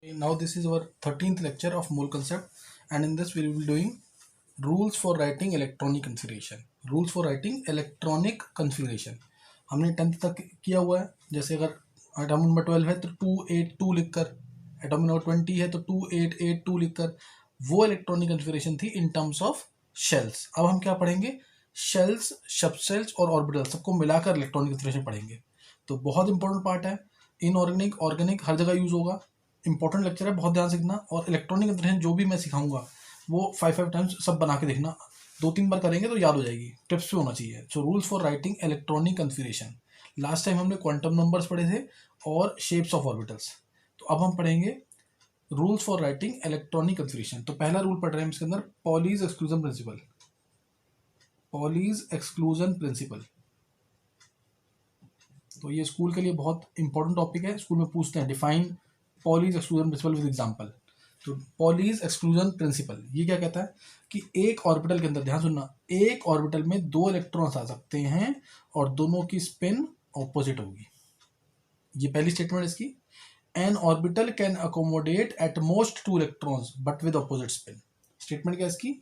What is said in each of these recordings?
Now this is our 13th lecture of mole concept, and in this we will be doing rules for writing electronic configuration. Rules for writing electronic configuration हमने 10th तक किया हुआ है. जैसे अगर atom number 12 है तो 282 लिखकर, एटॉम नंबर 20 है तो 2882 लिखकर, वो इलेक्ट्रॉनिक कन्फिगरेशन थी इन टर्म्स ऑफ शेल्स. अब हम क्या पढ़ेंगे? शेल्स, सबसेल्स और ऑर्बिटल सबको मिलाकर इलेक्ट्रॉनिक कन्फिगरेशन पढ़ेंगे. तो बहुत इंपॉर्टेंट पार्ट है. इनऑर्गेनिक, ऑर्गेनिक हर जगह यूज होगा. इंपॉर्टेंट लेक्चर है, बहुत ध्यान से सीखना. और इलेक्ट्रॉनिक कन्फिगरेशन जो भी मैं सिखाऊंगा वो 5 टाइम्स सब बना के देखना. 2-3 बार करेंगे तो याद हो जाएगी. टिप्स पे होना चाहिए. So rules for writing electronic configuration. Last time हमने क्वांटम नंबर्स पढ़े थे और शेप्स ऑफ ऑर्बिटल्स. तो अब हम पढ़ेंगे rules for writing electronic configuration. तो पहला रूल पढ़ रहे हैं इसके अंदर, Pauli's exclusion principal. Pauli's exclusion principle. तो ये स्कूल के लिए बहुत इंपॉर्टेंट टॉपिक है. स्कूल में पूछते हैं define Pauli's exclusion principal with example. तो पॉलीज एक्सक्लूजन प्रिंसिपल ये क्या कहता है कि एक ऑर्बिटल के अंदर, ध्यान सुनना, एक ऑर्बिटल में 2 इलेक्ट्रॉन्स आ सकते हैं और दोनों की स्पिन ऑपोजिट होगी. ये पहली स्टेटमेंट है इसकी. N orbital can accommodate at most 2 electrons but with opposite spin. Statement क्या है इसकी?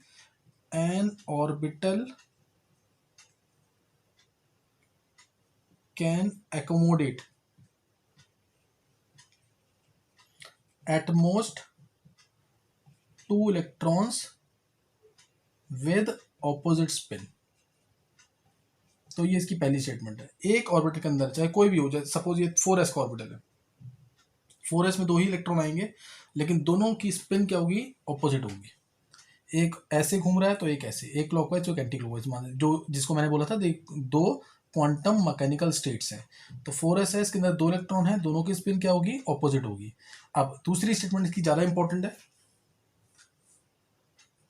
N orbital can accommodate at most 2 electrons with opposite spin. तो ये इसकी पहली स्टेटमेंट है. एक ऑर्बिटल के अंदर चाहे कोई भी हो, जाए सपोज ये 4s का ऑर्बिटल है, 4s में 2 ही इलेक्ट्रॉन आएंगे लेकिन दोनों की स्पिन क्या होगी? ऑपोजिट होगी. एक ऐसे घूम रहा है तो एक ऐसे, एक क्लॉकवाइज तो एक एंटी क्लॉकवाइज. मान जो जिसको मैंने बोला था 2 क्वांटम मैकेनिकल स्टेट्स हैं. तो 4s है, इसके अंदर 2 इलेक्ट्रॉन है, दोनों की स्पिन क्या होगी? ऑपोजिट होगी. अब दूसरी स्टेटमेंट इसकी ज़्यादा इंपॉर्टेंट है.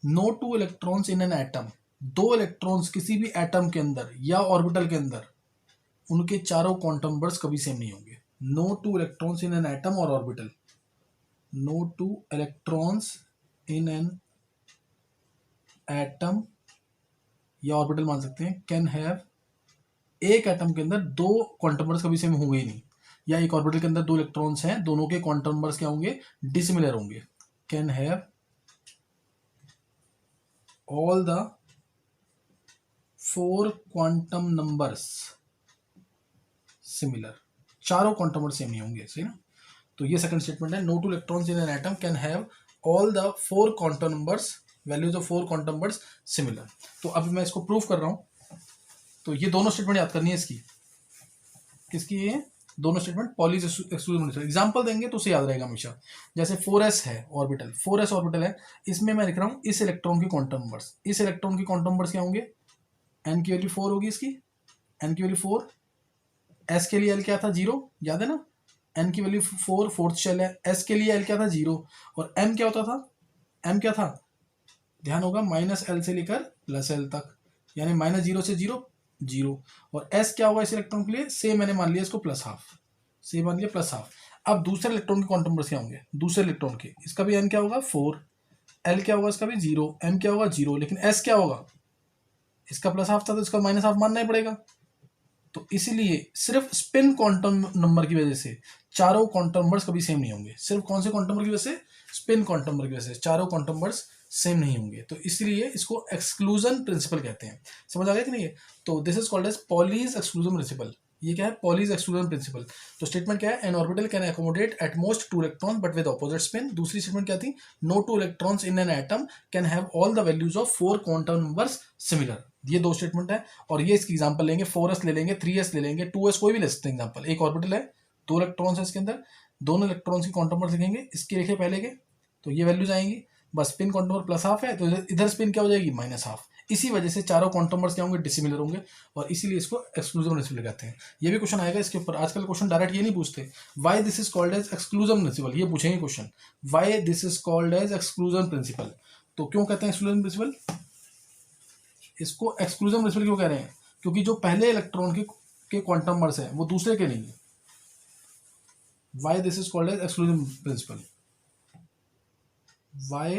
No 2 electrons in an atom. 2 electrons किसी भी एटम के अंदर या ऑर्बिटल के अंदर, उनके चारों क्वांटम नंबर्स कभी सेम नहीं होंगे. No 2 electrons in an atom और orbital. No 2 electrons in an atom या ऑर्बिटल मान सकते हैं, कैन हैव, एक एटम के अंदर 2 क्वांटम नंबर्स कभी सेम होंगे ही नहीं. या एक ऑर्बिटल के अंदर 2 इलेक्ट्रॉन्स हैं, दोनों के क्वांटम नंबर्स क्या होंगे? डिसिमिलर होंगे. Can have all the 4 quantum numbers similar. चारों क्वांटम नंबर सेम नहीं होंगे, सही ना. तो ये सेकंड स्टेटमेंट है. No 2 electrons in an atom can have all the 4 quantum numbers, values of 4 quantum numbers similar. तो अभी मैं इसको प्रूव कर रहा हूं. तो ये दोनों स्टेटमेंट याद करनी है इसकी. किसकी? ये दोनों स्टेटमेंट पॉलीज एक्सक्लूजन. एग्जांपल देंगे तो उसे याद रहेगा हमेशा. जैसे 4s है ऑर्बिटल, 4s ऑर्बिटल है, इसमें मैं लिख रहा हूं इस इलेक्ट्रॉन की क्वांटम नंबर्स. इस इलेक्ट्रॉन की क्वांटम नंबर्स क्या होंगे? n की वैल्यू 4 होगी इसकी. n की वैल्यू 4. s के लिए l क्या था? 0. याद है ना. n की वैल्यू 4, फोर्थ शेल है. s के लिए l क्या था? 0. और m क्या होता था? m क्या था? ध्यान होगा, -l से लेकर +l तक, यानी -0 से 0, 0. और s क्या होगा इस इलेक्ट्रॉन के लिए? से मैंने मान लिया इसको +½ से मान लिया +½ अब दूसरे इलेक्ट्रॉन के क्वांटम नंबर्स क्या होंगे? दूसरे इलेक्ट्रॉन के, इसका भी n क्या होगा? 4. l क्या होगा? इसका भी 0. m क्या होगा? 0. लेकिन s क्या होगा? इसका +½ था तो इसका -½ मानना ही पड़ेगा. तो इसीलिए सिर्फ स्पिन क्वांटम नंबर की वजह से चारों क्वांटम नंबर्स कभी सेम नहीं होंगे. सिर्फ कौन से क्वांटम नंबर की वजह से? स्पिन क्वांटम नंबर की वजह से चारों क्वांटम नंबर्स सेम नहीं होंगे. तो इसलिए इसको एक्सक्लूजन प्रिंसिपल कहते हैं. समझ आ गया कि नहीं? तो this is called as Pauli's exclusion principle. ये क्या है? Pauli's exclusion principle. तो स्टेटमेंट क्या है? An orbital can accommodate at most 2 electron but with opposite spin. दूसरी स्टेटमेंट क्या थी? No 2 electrons in an atom can have all the values of 4 quantum numbers similar. ये 2 स्टेटमेंट है. और ये इसकी एग्जांपल लेंगे. 4s ले लेंगे, 3s ले लेंगे, 2s कोई भी ले सकते हैं एग्जांपल. एक ऑर्बिटल है, 2 इलेक्ट्रॉन्स है इसके अंदर, दोनों इलेक्ट्रॉन्स की क्वांटम नंबर लिखेंगे. इसके लिखे पहले के, तो ये वैल्यूज आएंगी. बस स्पिन क्वांटम नंबर +½ है तो इधर स्पिन क्या हो जाएगी? -½ इसी वजह से चारों क्वांटम नंबर्स क्या होंगे? डिसिमिलर होंगे. और इसीलिए इसको एक्सक्लूसिव प्रिंसिपल कहते हैं. ये भी क्वेश्चन आएगा इसके ऊपर. आजकल क्वेश्चन डायरेक्ट ये नहीं पूछते why this is called as exclusive principle. ये पूछेंगे question, why this is called as exclusive principle. तो क्यों कहते हैं एक्सक्लूसिव प्रिंसिपल? इसको एक्सक्लूसिव प्रिंसिपल क्यों कह रहे हैं? क्योंकि जो पहले इलेक्ट्रॉन के क्वांटम नंबर्स हैं वो दूसरे के नहीं है. Why this is called as exclusive principle. Why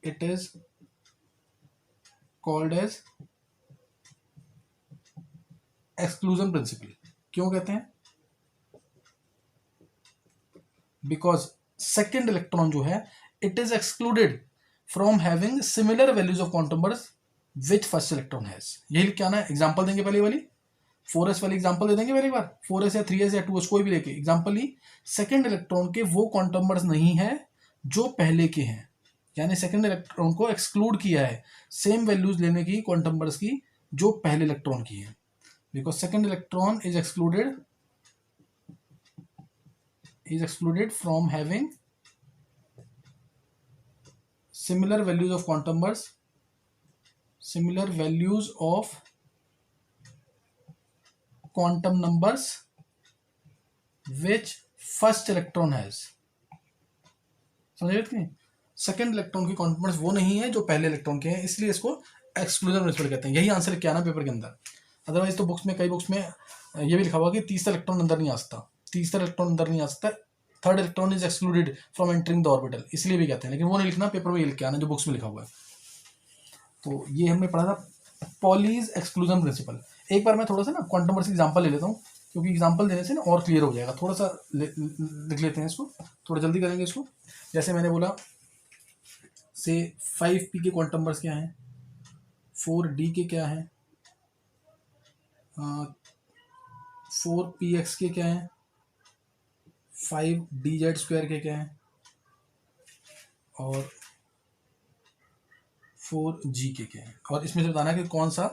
it is called as exclusion principle. क्यों कहते हैं? बिकॉज सेकेंड इलेक्ट्रॉन जो है it is excluded from having similar values of quantum numbers which first electron has. यही क्या ना, example देंगे पहले वाली 4s वाली एग्जांपल दे देंगे पहले एक बार, 4s या 3s या 2s कोई भी लेके एग्जांपल ली। सेकेंड इलेक्ट्रॉन के वो क्वांटम नंबर्स नहीं है जो पहले के हैं, यानी सेकेंड इलेक्ट्रॉन को एक्सक्लूड किया है सेम वैल्यूज लेने की क्वांटम नंबर्स की जो पहले इलेक्ट्रॉन की है, because second electron is excluded from having similar values of quantum numbers which first electron has। समझे कि सेकेंड इलेक्ट्रॉन की क्वांटम नंबर्स वो नहीं है जो पहले इलेक्ट्रॉन के हैं, इसलिए इसको एक्सक्लूजन प्रिंसिपल कहते हैं। यही आंसर क्या आना पेपर के अंदर, अदरवाइज तो बुक्स में कई बुक्स में ये भी लिखा हुआ कि तीसरा इलेक्ट्रॉन अंदर नहीं आ सकता, तीसरा इलेक्ट्रॉन अंदर नहीं आ सकता, third electron is excluded from entering the orbital, इसलिए भी कहते हैं, लेकिन वो नहीं लिखना, पेपर में ये लिख के आना जो बुक्स में लिखा हुआ है। तो ये हमने पढ़ा था पॉलीज एक्सक्लूजन प्रिंसिपल। एक बार मैं थोड़ा सा ना क्वांटम नंबर्स एग्जांपल ले लेता हूँ, क्योंकि एग्जांपल देने से ना और क्लियर हो जाएगा। थोड़ा सा लिख लेते हैं इसको, थोड़ा जल्दी करेंगे इसको। जैसे मैंने बोला से 5p के क्वांटम नंबर्स क्या हैं, 4d के क्या हैं, 4px के क्या हैं, 5dz² के क्या हैं, और 4g के क्या हैं, और इसमें से बताना है कि कौन सा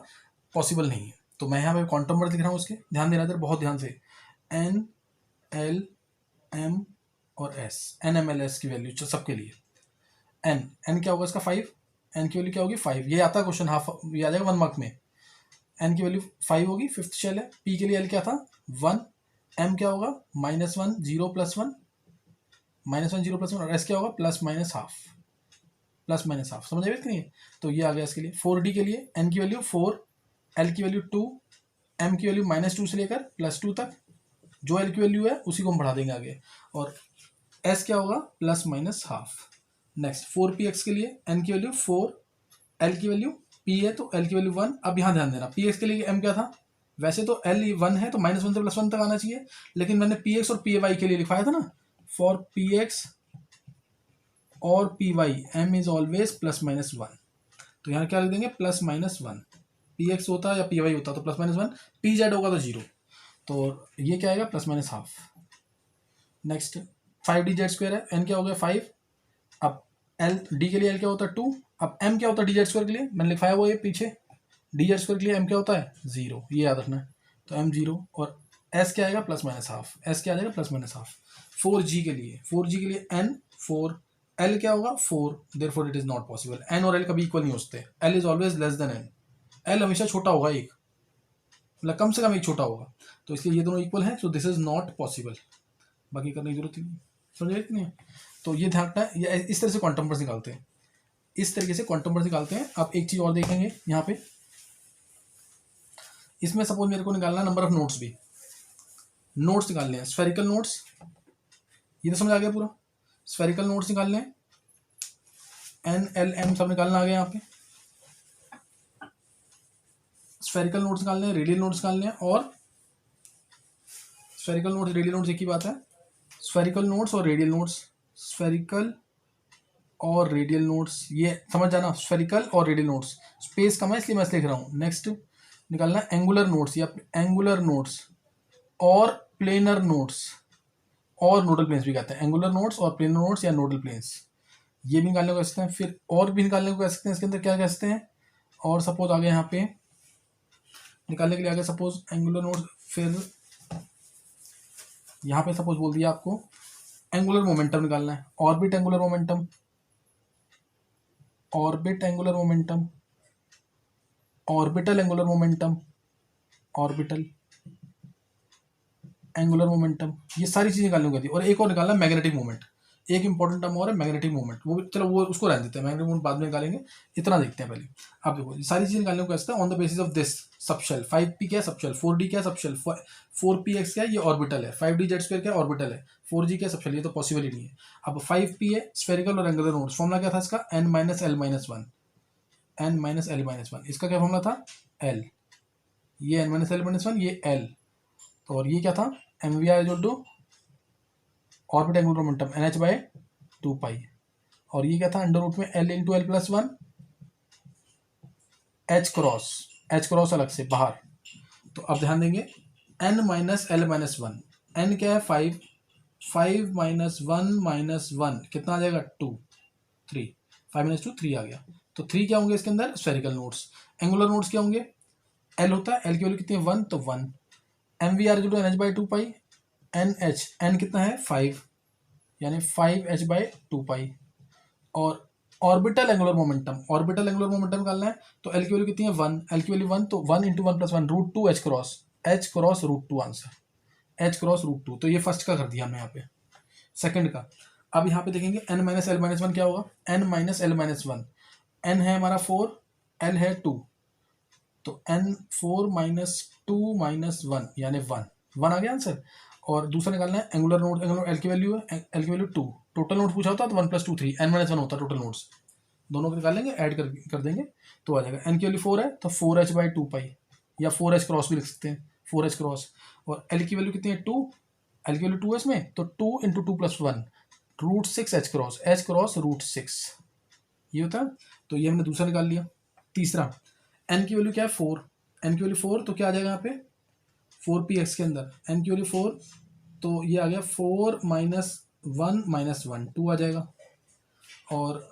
पॉसिबल नहीं है। तो मैं यहाँ पे क्वांटम नंबर लिख रहा हूँ, उसके ध्यान देना इधर, बहुत ध्यान से। n, l, m और s, n, m, l, s की वैल्यू सबके लिए। n क्या होगा इसका 5, n की वैल्यू क्या होगी 5, ये आता है क्वेश्चन, हाफ ये आ जाएगा 1 मार्क में। n की वैल्यू 5 होगी, फिफ्थ शेल है। p के लिए l क्या था 1, m क्या होगा -1 0 + 1 -1 0 + 1, और s क्या होगा +-हाफ, समझ आए कि नहीं। तो ये आ गया इसके लिए। 4d के लिए n की वैल्यू 4, l की वैल्यू 2, m की वैल्यू -2 से लेकर +2 तक, जो l की वैल्यू है उसी को हम बढ़ा देंगे आगे, और s क्या होगा +-हाफ। नेक्स्ट 4px के लिए n की वैल्यू 4, l की वैल्यू p है तो l की वैल्यू 1। अब यहाँ ध्यान देना, px के लिए m क्या था, वैसे तो l 1 है तो -1 से +1 तक आना चाहिए, लेकिन मैंने px और py के लिए लिखवाया था ना, फॉर px और py m इज ऑलवेज +-1। तो यहाँ क्या लिख देंगे +-1, px होता या py होता तो +-1, pz होगा तो 0, तो ये क्या आएगा +-हाफ। नेक्स्ट 5dz² है, n क्या हो गया 5, अब l d के लिए l क्या होता है 2, अब m क्या होता है dz² के लिए, मैंने लिखवाया वो ये पीछे, dz² के लिए m क्या होता है 0, ये याद रखना है। तो m 0, और s क्या आएगा +-हाफ, s क्या आ जाएगा +-हाफ। 4g के लिए n 4, l क्या होगा 4, therefore it is not possible, n और l कभी इक्वल नहीं हो सकते, l is always less than n, l हमेशा छोटा होगा एक, मतलब कम से कम एक छोटा होगा, तो इसलिए ये दोनों इक्वल हैं, so this is not possible, बाकी करने की जरूरत ही नहीं, समझे कि नहीं। तो ये ध्यान रखना है, ये इस तरह से क्वांटम नंबर्स निकालते हैं, इस तरीके से क्वांटम नंबर्स निकालते हैं। अब एक चीज और देखेंगे यहाँ पे, इसमें सपोज मेरे को निकालना नंबर ऑफ नोट्स, भी नोट्स निकालने हैं, स्फेरिकल नोट्स, ये तो समझ आ गया पूरा, स्फेरिकल नोट्स निकालने हैं, n l m सब निकालना आ गया यहाँ पे, स्फेरिकल नोट्स निकालने हैं, रेडियल नोट्स निकालने हैं, और स्फेरिकल नोट्स रेडियल नोट्स एक ही बात है, स्फेरिकल नोट्स और रेडियल नोट्स, स्फेरिकल और रेडियल नोट्स, ये समझ जाना, स्फेरिकल और रेडियल नोट्स, स्पेस कम है इसलिए मैं लिख रहा हूँ। नेक्स्ट निकालना एंगुलर नोट्स या एंगुलर नोट्स और प्लेनर नोट्स, और नोडल प्लेन्स भी कहते हैं, एंगुलर नोट्स और प्लेनर नोट्स या नोडल प्लेन्स, ये भी निकालने को कह सकते हैं। फिर और भी निकालने को कह सकते हैं, इसके अंदर क्या कह सकते हैं, और सपोज आगे यहाँ पे निकालने के लिए आगे सपोज एंगुलर नोट्स, फिर यहाँ पे सपोज बोल दिया आपको एंगुलर मोमेंटम निकालना है, orbit angular momentum, orbit angular momentum, orbital angular momentum, orbital angular momentum, ये सारी चीजें निकालनी होती है। और एक और निकालना मैग्नेटिक मोमेंट, एक इंपॉर्टेंट टर्म और है मैग्नेटिक मोमेंट, वो चलो वो उसको रहने देते हैं, मैग्नेटिक मोमेंट बाद में निकालेंगे, इतना देखते हैं पहले। आप देखो ये सारी चीजें निकालने को कैसे, on the basis of this subshell, 5p क्या सबशेल, 4d क्या सबशेल, 4px क्या ये ऑर्बिटल है, 5dz² क्या ऑर्बिटल है, 4g क्या सबशेल, ये तो पॉसिबल ही नहीं है। अब 5p है स्फेरिकल और एंगुलर नोट्स, फॉर्मूला क्या था इसका n - l - 1, n - l - 1, इसका क्या फॉर्मूला था l, ये n - l - 1, ये l, और ये क्या था mvr = orbit angular momentum NH/2 पाई, और ये क्या था अंडर रूट में L into L+1 H cross अलग से बाहर। तो अब ध्यान देंगे N माइनस L-1, N क्या है 5, 5 माइनस 1 कितना आ जाएगा 2, 3, 5 - 2 3 आ गया। तो 3 क्या होंगे इसके अंदर स्फेरिकल नोड्स। एंगुलर नोड्स क्या होंगे, L होता है, L की वैल्यू कितनी है 1, तो 1, MV/NH/2 पाई, NH N कितना है 5, यानी 5H/2 पाई, और ऑर्बिटल एंगुलर मोमेंटम निकालना है, तो L की वैल्यू कितनी है 1, L की वैल्यू 1, तो 1 into 1+1 √2 H cross √2 answer, H cross √2। तो ये फर्स्ट का कर दिया हमने यहाँ पे। सेकंड का अब यहाँ पे देखेंगे N माइनस L-1 क्या होगा, N माइनस L-1, N है हमारा 4, L है 2, तो N 4 माइनस 2 माइनस 1 यानी 1 आ गया आंसर। और दूसरा निकालना है एंगुलर नोड, एंगुलर L की वैल्यू है, L की वैल्यू 2, टोटल नोड पूछा होता तो 1 + 2 3, N माइनस 1 होता टोटल नोड्स, दोनों को निकालेंगे ऐड कर देंगे तो आ जाएगा। N की वैल्यू 4 है तो 4H/2 पाई, या 4H क्रॉस भी लिख सकते हैं, 4H क्रॉस। और L की वैल्यू कितनी है 2, L की वैल्यू 2 है इसमें, तो 2 इंटू 2+1 √6 H क्रॉस √6 ये होता है। तो ये हमने दूसरा निकाल लिया। तीसरा N की वैल्यू क्या है 4, N की वैल्यू 4 तो क्या आ जाएगा यहाँ पे 4px के अंदर N की वैल्यू 4, तो ये आ गया 4 माइनस 1 - 2 आ जाएगा। और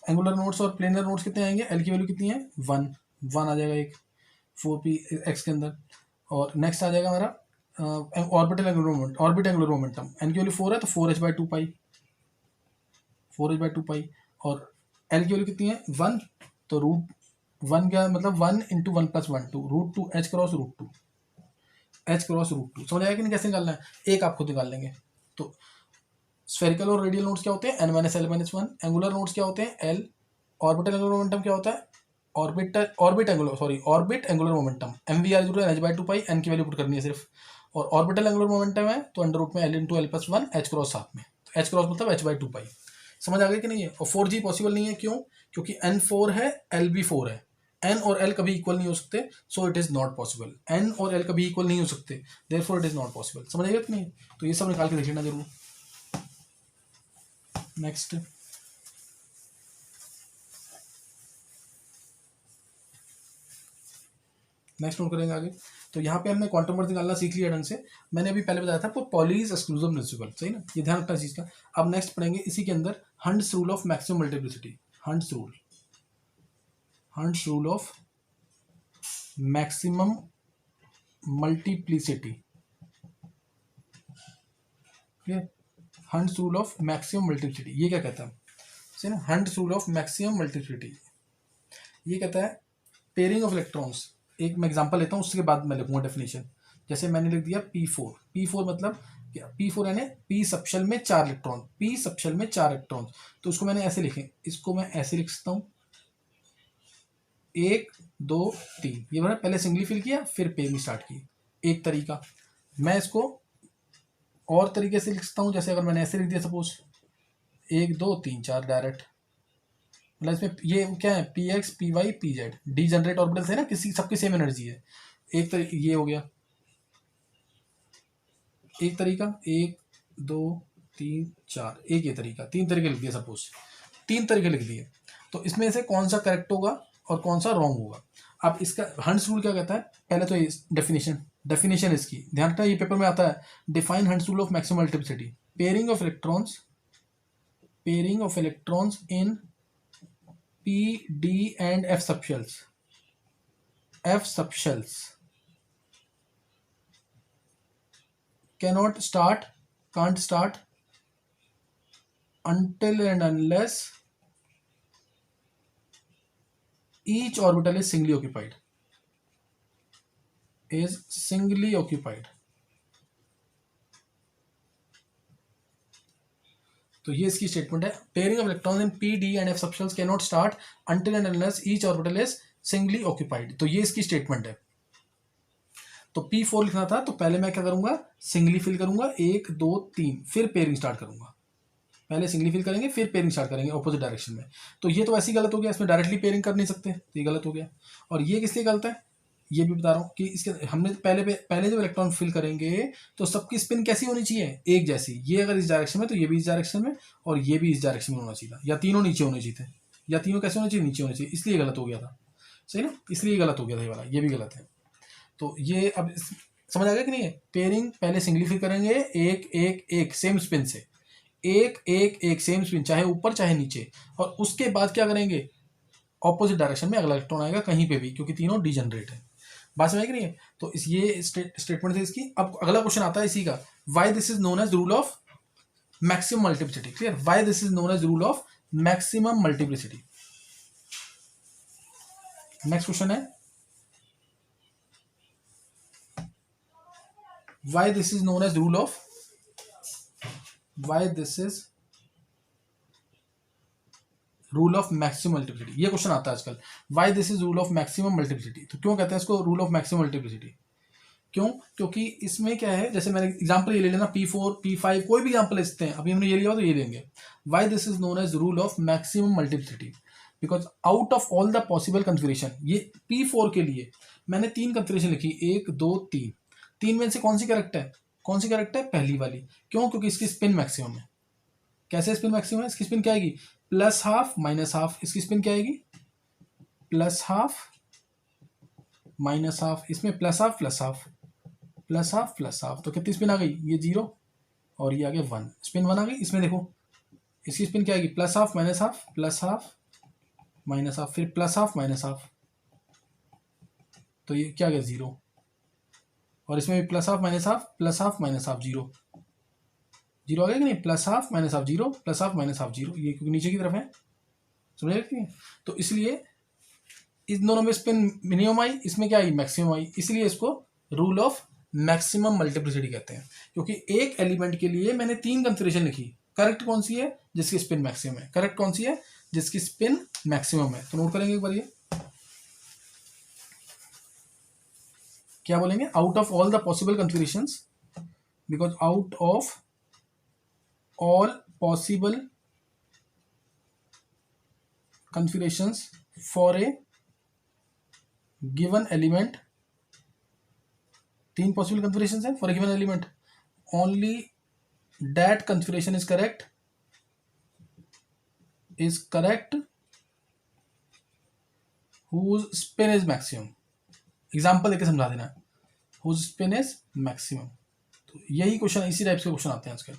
एंगुलर नोड्स और प्लेनर नोड्स कितने आएंगे, L की वैल्यू कितनी है 1 आ जाएगा एक 4px के अंदर। और नेक्स्ट आ जाएगा हमारा ऑर्बिट एंगुलर मोमेंटम, N की वैल्यू 4 है तो 4H/2 पाई, और L की वैल्यू कितनी है 1, तो √1 क्या मतलब 1 इंटू 1+1 2 √2 H क्रॉस √2 समझ आएगा कि नहीं कैसे निकालना है, एक आप खुद निकाल लेंगे। तो स्फेरिकल और रेडियल नोड्स क्या होते हैं N minus L-1, angular nodes क्या होते हैं L, ऑर्बिटल एंगुलर मोमेंटम क्या होता है ऑर्बिट एंगुलर मोमेंटम MV/NH/2 पाई, N की वैल्यू पुट करनी है सिर्फ, और ऑर्बिटल एंगुलर मोमेंटम है तो अंडर रूट में L into L+1 H cross साथ में, तो H क्रॉस मतलब H/2 पाई। समझ आ गया कि नहीं है। और 4G पॉसिबल नहीं है, क्यों, क्योंकि N 4 है L भी 4 है, N और L कभी इक्वल नहीं हो सकते, so it is not possible, N और L कभी इक्वल नहीं हो सकते, therefore it is not possible. समझ आएगा कि नहीं, तो ये सब निकाल के देख लेना जरूर। नेक्स्ट नोट करेंगे आगे। तो यहाँ पे हमने क्वांटम नंबर निकालना सीख लिया ढंग से, मैंने अभी पहले बताया था आपको पॉलीज एक्सक्लूसिव प्रिंसिपल, सही ना, ये ध्यान रखना चीज का। अब नेक्स्ट पढ़ेंगे इसी के अंदर hunts rule of maximum multiplicity, hunts rule of maximum multiplicity, hunts rule of maximum multiplicity ये क्या कहता है, सही ना, hunts rule of maximum multiplicity ये कहता है पेयरिंग ऑफ इलेक्ट्रॉन्स। एक मैं एग्जांपल लेता हूँ, उसके बाद मैं लिखूंगा डेफिनेशन। जैसे मैंने लिख दिया P4 मतलब P4 यानी P सबशेल में 4 इलेक्ट्रॉन, तो उसको मैंने ऐसे लिखे, इसको मैं ऐसे लिख सकता हूँ 1 2 3, ये मैंने पहले सिंगली फिल किया फिर पेयरिंग स्टार्ट की, एक तरीका। मैं इसको और तरीके से लिख सकता हूँ, जैसे अगर मैंने ऐसे लिख दिया सपोज 1 2 3 4 डायरेक्ट, मतलब इसमें ये क्या है Px Py Pz D generate orbitals है ना, किसी सबकी सेम एनर्जी है। ये हो गया एक तरीका, 1 2 3 4, एक ये तरीका, 3 तरीके लिख दिए सपोज, 3 तरीके लिख दिए। तो इसमें से कौन सा करेक्ट होगा और कौन सा रॉन्ग होगा। अब इसका हंट्स रूल क्या कहता है, पहले तो ये डेफिनेशन इसकी ध्यान रखना, ये पेपर में आता है। Define hunts rule of maximum multiplicity, pairing of electrons in P D and F subshells can't start until and unless each orbital is singly occupied. तो ये इसकी स्टेटमेंट है, pairing of electrons in P D and F subshells cannot start until and unless each orbital is singly occupied। तो ये इसकी statement है। तो P4 लिखना था तो पहले मैं क्या करूंगा, सिंगली फिल करूंगा 1 2 3, फिर पेयरिंग स्टार्ट करूंगा, पहले सिंगली फिल करेंगे फिर पेयरिंग स्टार्ट करेंगे ऑपोजिट डायरेक्शन में। तो ये तो ऐसी गलत हो गया, इसमें डायरेक्टली पेयरिंग कर नहीं सकते, तो ये गलत हो गया। और ये किस लिए गलत है, ये भी बता रहा हूँ कि इसके हमने पहले जब इलेक्ट्रॉन फिल करेंगे तो सबकी स्पिन कैसी होनी चाहिए, एक जैसी। ये अगर इस डायरेक्शन में तो ये भी इस डायरेक्शन में और ये भी इस डायरेक्शन में होना चाहिए था, या तीनों नीचे होने चाहिए थे, या तीनों कैसे होने चाहिए, नीचे होने चाहिए, इसलिए गलत हो गया था, सही ना, इसलिए गलत हो गया था ये वाला, ये भी गलत है। तो ये अब समझ आ गया कि नहीं है। पेयरिंग पहले सिंगली फिल करेंगे, एक एक एक सेम स्पिन से, एक एक एक सेम स्पिन, चाहे ऊपर चाहे नीचे, और उसके बाद क्या करेंगे, ऑपोजिट डायरेक्शन में अगला इलेक्ट्रॉन आएगा कहीं पे भी, क्योंकि तीनों डिजनरेट है। बात समझ कि नहीं है। तो इस ये स्टेटमेंट है इसकी। अब अगला क्वेश्चन आता है इसी का, why this is known as rule of maximum multiplicity. Clear, why this is known as rule of maximum multiplicity. Next question है, why this is known as rule of, why this is rule of maximum multiplicity। ये question आता है आजकल, why this is rule of maximum multiplicity। तो क्यों कहते हैं इसको rule of maximum multiplicity, क्यों, क्योंकि इसमें क्या है, जैसे मैंने एग्जांपल ये ले लेना, P4 P5 कोई भी एग्जांपल ले सकते हैं, अभी हमने ये लिया तो ये लेंगे। why this is known as rule of maximum multiplicity, because out of all the possible configuration, ये P4 के लिए मैंने 3 कंफिगरेशन लिखी, 1 2 3, 3 में से कौन सी करेक्ट है, कौन सी करेक्ट है, पहली वाली। क्यों, क्योंकि इसकी स्पिन मैक्सिमम है। कैसे स्पिन मैक्सिमम है, इसकी स्पिन क्या आएगी, प्लस हाफ माइनस हाफ, इसकी स्पिन क्या आएगी, प्लस हाफ माइनस हाफ, इसमें plus half plus half plus half plus half, तो कितनी स्पिन आ गई, ये 0 और ये आ गया 1, स्पिन 1 आ गई। इसमें देखो इसकी स्पिन क्या आएगी, plus half minus half plus half minus half, फिर प्लस हाफ माइनस हाफ, तो ये क्या आ गया 0, और इसमें भी plus half minus half plus half minus half 0 0 आ गया कि नहीं, plus half minus half 0 plus half minus half 0, ये क्योंकि नीचे की तरफ है, समझ रहे। तो इसलिए इन दोनों में स्पिन मिनिमम आई, इसमें क्या आई, मैक्सिमम आई, इसलिए इसको रूल ऑफ मैक्सिमम मल्टीप्लिसिटी कहते हैं। क्योंकि एक एलिमेंट के लिए मैंने 3 कंफिगरेशन लिखी, करेक्ट कौन सी है, जिसकी स्पिन मैक्सिमम है, करेक्ट कौन सी है, जिसकी स्पिन मैक्सिमम है। तो नोट करेंगे एक बार, ये क्या बोलेंगे, out of all the possible configurations, because out of all possible configurations for a given element, 3 possible configurations है for a given element, only that configuration is correct whose spin is maximum। Example देके समझा देना, whose spin is maximum। तो यही question, इसी type के question आते हैं आजकल।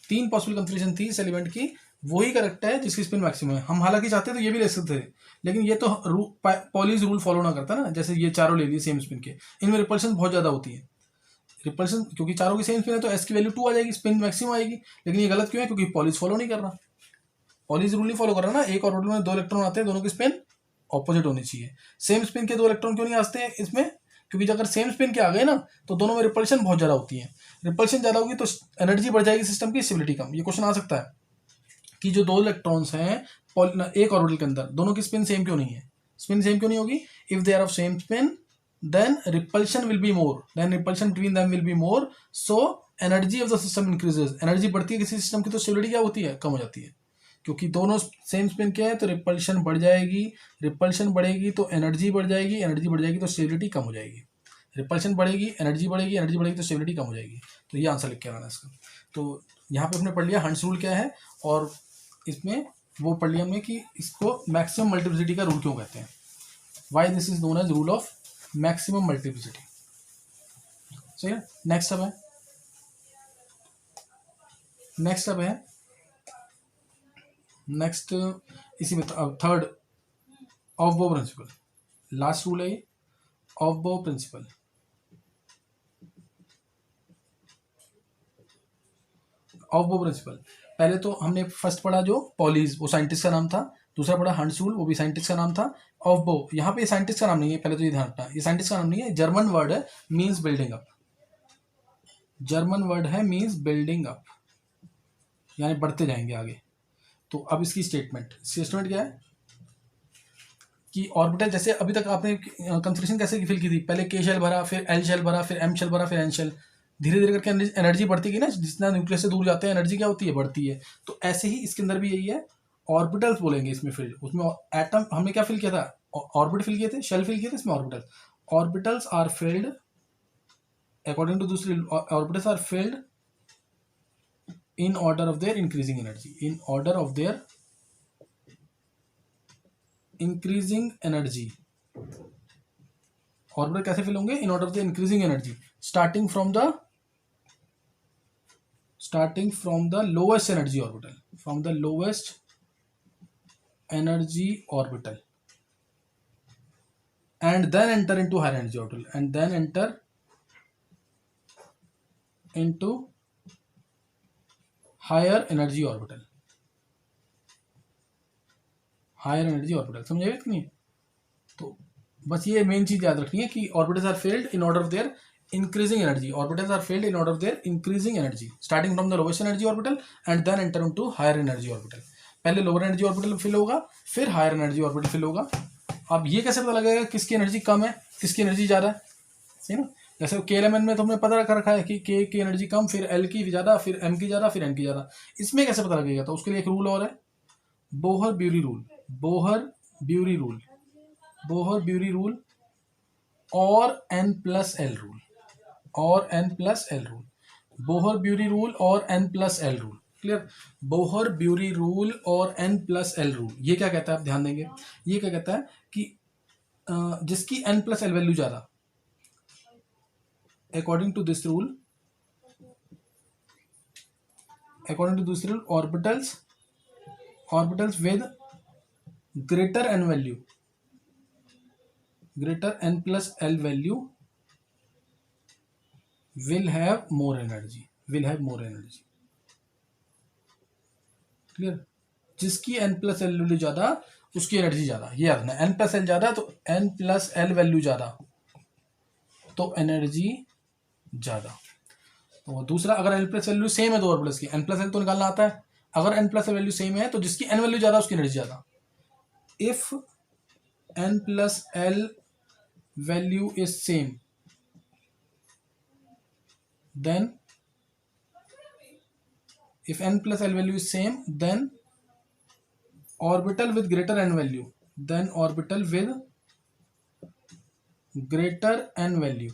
3 पॉसिबल कंफिगरेशन थी इस एलिमेंट की, वही करेक्ट है जिसकी स्पिन मैक्सिमम है। हम हालांकि चाहते तो ये भी ले सकते थे, लेकिन ये तो पॉलीज रूल फॉलो ना करता ना, जैसे ये चारों ले लिए सेम स्पिन के, इनमें रिपल्शन बहुत ज्यादा होती है। रिपल्शन क्योंकि चारों की सेम स्पिन है तो एस की वैल्यू 2 आ जाएगी, स्पिन मैक्सिमम आएगी। लेकिन ये गलत क्यों है, क्योंकि पॉलीज फॉलो नहीं कर रहा, पॉलीज रूल नहीं फॉलो कर रहा ना। एक ऑर्बिटल में 2 इलेक्ट्रॉन आते हैं, दोनों की स्पिन ऑपोजिट होनी चाहिए। सेम स्पिन के 2 इलेक्ट्रॉन क्यों नहीं आते हैं इसमें, क्योंकि अगर सेम स्पिन के आ गए ना तो दोनों में रिपल्शन बहुत ज्यादा होती है। रिपल्शन ज्यादा होगी तो एनर्जी बढ़ जाएगी सिस्टम की, स्टेबिलिटी कम। ये क्वेश्चन आ सकता है कि जो 2 इलेक्ट्रॉन्स हैं एक ऑर्बिटल के अंदर, दोनों की स्पिन सेम क्यों नहीं है, स्पिन सेम क्यों नहीं होगी, if they are of same spin then repulsion will be more, then repulsion between them will be more, so energy of the system increases. Energy बढ़ती है किसी सिस्टम की तो स्टेबिलिटी क्या होती है, कम हो जाती है। क्योंकि दोनों सेम स्पिन के हैं तो रिपल्शन बढ़ जाएगी, रिपल्शन बढ़ेगी तो एनर्जी बढ़ जाएगी, एनर्जी बढ़ जाएगी तो स्टेबिलिटी कम हो जाएगी। रिपल्शन बढ़ेगी, एनर्जी बढ़ेगी, एनर्जी बढ़ेगी तो स्टेबिलिटी कम हो जाएगी। तो ये आंसर लिख के आना इसका। तो यहाँ पे हमने पढ़ लिया हंट्स रूल क्या है, और इसमें वो पढ़ लिया हमने कि इसको मैक्सिमम मल्टीप्लिसिटी का रूल क्यों कहते हैं, why this is known as rule of maximum multiplicity. सही है। नेक्स्ट अब है नेक्स्ट इसी में third Aufbau principle, last rule है ये ऑफ बो प्रिंसिपल। ऑफ बो प्रिंसिपल पहले तो हमने फर्स्ट पढ़ा जो पॉलीज, वो साइंटिस्ट का नाम था। दूसरा पढ़ा हंट्स रूल, वो भी साइंटिस्ट का नाम था। ऑफ बो, यहाँ पे साइंटिस्ट का नाम नहीं है, पहले तो ये ध्यान रखना, ये साइंटिस्ट का नाम नहीं है, जर्मन वर्ड है, means building up. German word है, मीन्स बिल्डिंग अप, यानी बढ़ते जाएंगे आगे। तो अब इसकी स्टेटमेंट क्या है कि ऑर्बिटल, जैसे अभी तक आपने कंफिगरेशन कैसे फिल की थी, पहले के शेल भरा, फिर एल शेल भरा, फिर एम शेल भरा, फिर एन शेल, धीरे धीरे करके एनर्जी बढ़ती गई ना, जितना न्यूक्लियस से दूर जाते हैं एनर्जी क्या होती है, बढ़ती है। तो ऐसे ही इसके अंदर भी यही है, ऑर्बिटल्स बोलेंगे इसमें। फिर उसमें एटम हमने क्या फिल किया था, ऑर्बिट फिल किए थे, शेल फिल किए थे, इसमें orbital. Orbitals are filled according to दूसरी orbitals are filled in order of their increasing energy, in order of their increasing energy. Orbital कैसे फिल होंगे? इन order of the increasing energy, starting from the lowest energy orbital, from the lowest energy orbital, and then enter into higher energy orbital, and then enter into higher energy orbital, higher energy orbital. समझे कि नहीं? तो बस ये main चीज याद रखनी है कि orbitals are filled in order of their increasing energy, orbitals are filled in order of their increasing energy, starting from the lowest energy orbital and then enter into higher energy orbital. पहले lower energy orbital fill होगा, फिर higher energy orbital fill होगा. अब ये कैसे पता लगेगा किसकी एनर्जी कम है, किसकी एनर्जी ज़्यादा है? सही ना? जैसे KLMN में तो हमने पता कर रखा है कि K की एनर्जी कम, फिर L की ज़्यादा, फिर M की ज़्यादा, फिर N की ज़्यादा. इसमें कैसे पता लगेगा? तो उसके लिए एक रूल और है, Bohr-bury rule, Bohr-bury rule, Bohr-bury rule और N+L रूल, और N+L रूल, बोहर-ब्यूरी रूल और N+L rule. Clear? Bohr-bury rule और N+L रूल ये क्या कहता है, आप ध्यान देंगे. ये क्या कहता है कि जिसकी N+L वैल्यू ज़्यादा, according to this rule, orbitals with greater N value, greater N+L value will have more energy, clear? जिसकी N+L वैल्यू ज़्यादा उसकी एनर्जी ज़्यादा, ये याद रखना. N+L ज़्यादा तो N+L वैल्यू ज़्यादा तो एनर्जी ज़्यादा. तो दूसरा, अगर N+ वैल्यू सेम है दो ऑर्बिटल्स की, N+L तो निकालना आता है. अगर N+L वैल्यू सेम है तो जिसकी N वैल्यू ज़्यादा उसकी एनर्जी ज़्यादा. If N+L value is same then if N+L value is same, then orbital with greater N value, then orbital with greater N value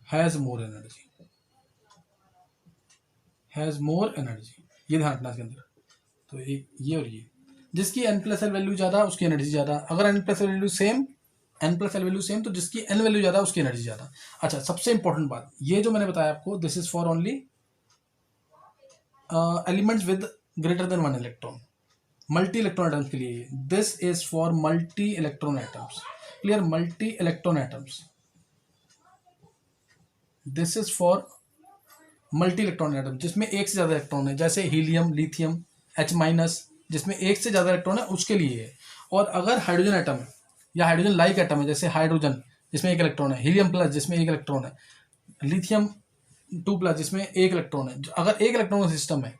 has more energy, has more energy. ये ध्यान रखना इसके अंदर. तो एक ये और ये, जिसकी N+L वैल्यू ज़्यादा उसकी एनर्जी ज़्यादा. अगर N+L value same, N+L value same तो जिसकी N वैल्यू ज़्यादा उसकी एनर्जी ज़्यादा. अच्छा, सबसे इंपॉर्टेंट बात, ये जो मैंने बताया आपको, this is for only elements with greater than 1 electron, multi electron atoms के लिए. This is for multi electron atoms. Clear? Multi electron atoms, this is for multi electron atom जिसमें एक से ज़्यादा इलेक्ट्रॉन है, जैसे हीलियम, लिथियम, H-, जिसमें एक से ज़्यादा इलेक्ट्रॉन है उसके लिए है. और अगर हाइड्रोजन एटम है या हाइड्रोजन लाइक एटम है, जैसे हाइड्रोजन जिसमें एक इलेक्ट्रॉन है, हीलियम प्लस जिसमें एक इलेक्ट्रॉन है, लिथियम 2+ जिसमें एक इलेक्ट्रॉन है, अगर एक इलेक्ट्रॉन का सिस्टम है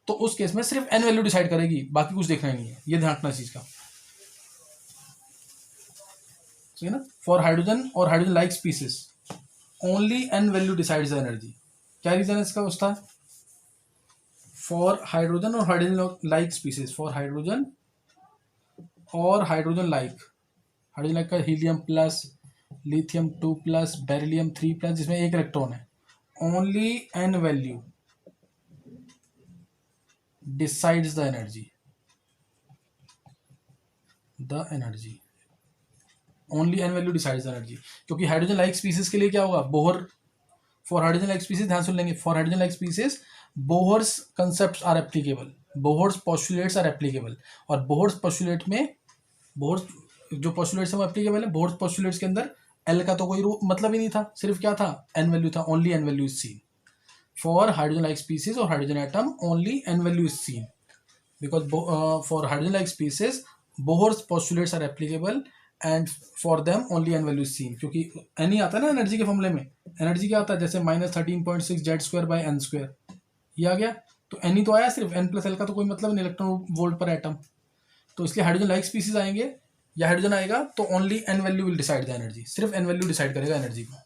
तो उस केस में सिर्फ N वैल्यू डिसाइड करेगी, बाकी कुछ देखना ही नहीं है. ये ध्यान रखना इस चीज़ का. ठीक है ना? फॉर हाइड्रोजन और hydrogen like species only N value decides the energy. क्या रीजन है इसका? उसका फॉर हाइड्रोजन और hydrogen like species, for hydrogen और हाइड्रोजन लाइक का हीलियम प्लस, लिथियम 2+, बेरिलियम 3+, जिसमें एक इलेक्ट्रॉन है, only N value decides the energy, only N value decides the energy. क्योंकि हाइड्रोजन लाइक स्पीसीज के लिए क्या होगा? Bohr, for hydrogen like species, ध्यान सुन लेंगे, for hydrogen like species Bohr's concepts are applicable, Bohr's postulates are applicable. और Bohr's postulate में, Bohr's जो पोस्टुलेट्स है वो एप्लीकेबल है. बोहर्स पोस्टुलेट्स के अंदर L का तो कोई मतलब ही नहीं था, सिर्फ क्या था? N वैल्यू था. Only N value is seen for hydrogen like species और hydrogen atom, only N value is seen because for hydrogen like species Bohr's postulates are applicable and for them only N value is seen. क्योंकि N ही आता है ना energy के फॉर्मूले में. Energy क्या आता है? जैसे -13.6 Z²/n², ये आ गया. तो N ही तो आया सिर्फ, N+L का तो कोई मतलब नहीं इलेक्ट्रॉन वोल्ट पर एटम. तो इसलिए हाइड्रोजन लाइक स्पीसीज आएंगे या हाइड्रोजन आएगा तो only N value will decide the energy, सिर्फ N वैल्यू डिसाइड करेगा एनर्जी को.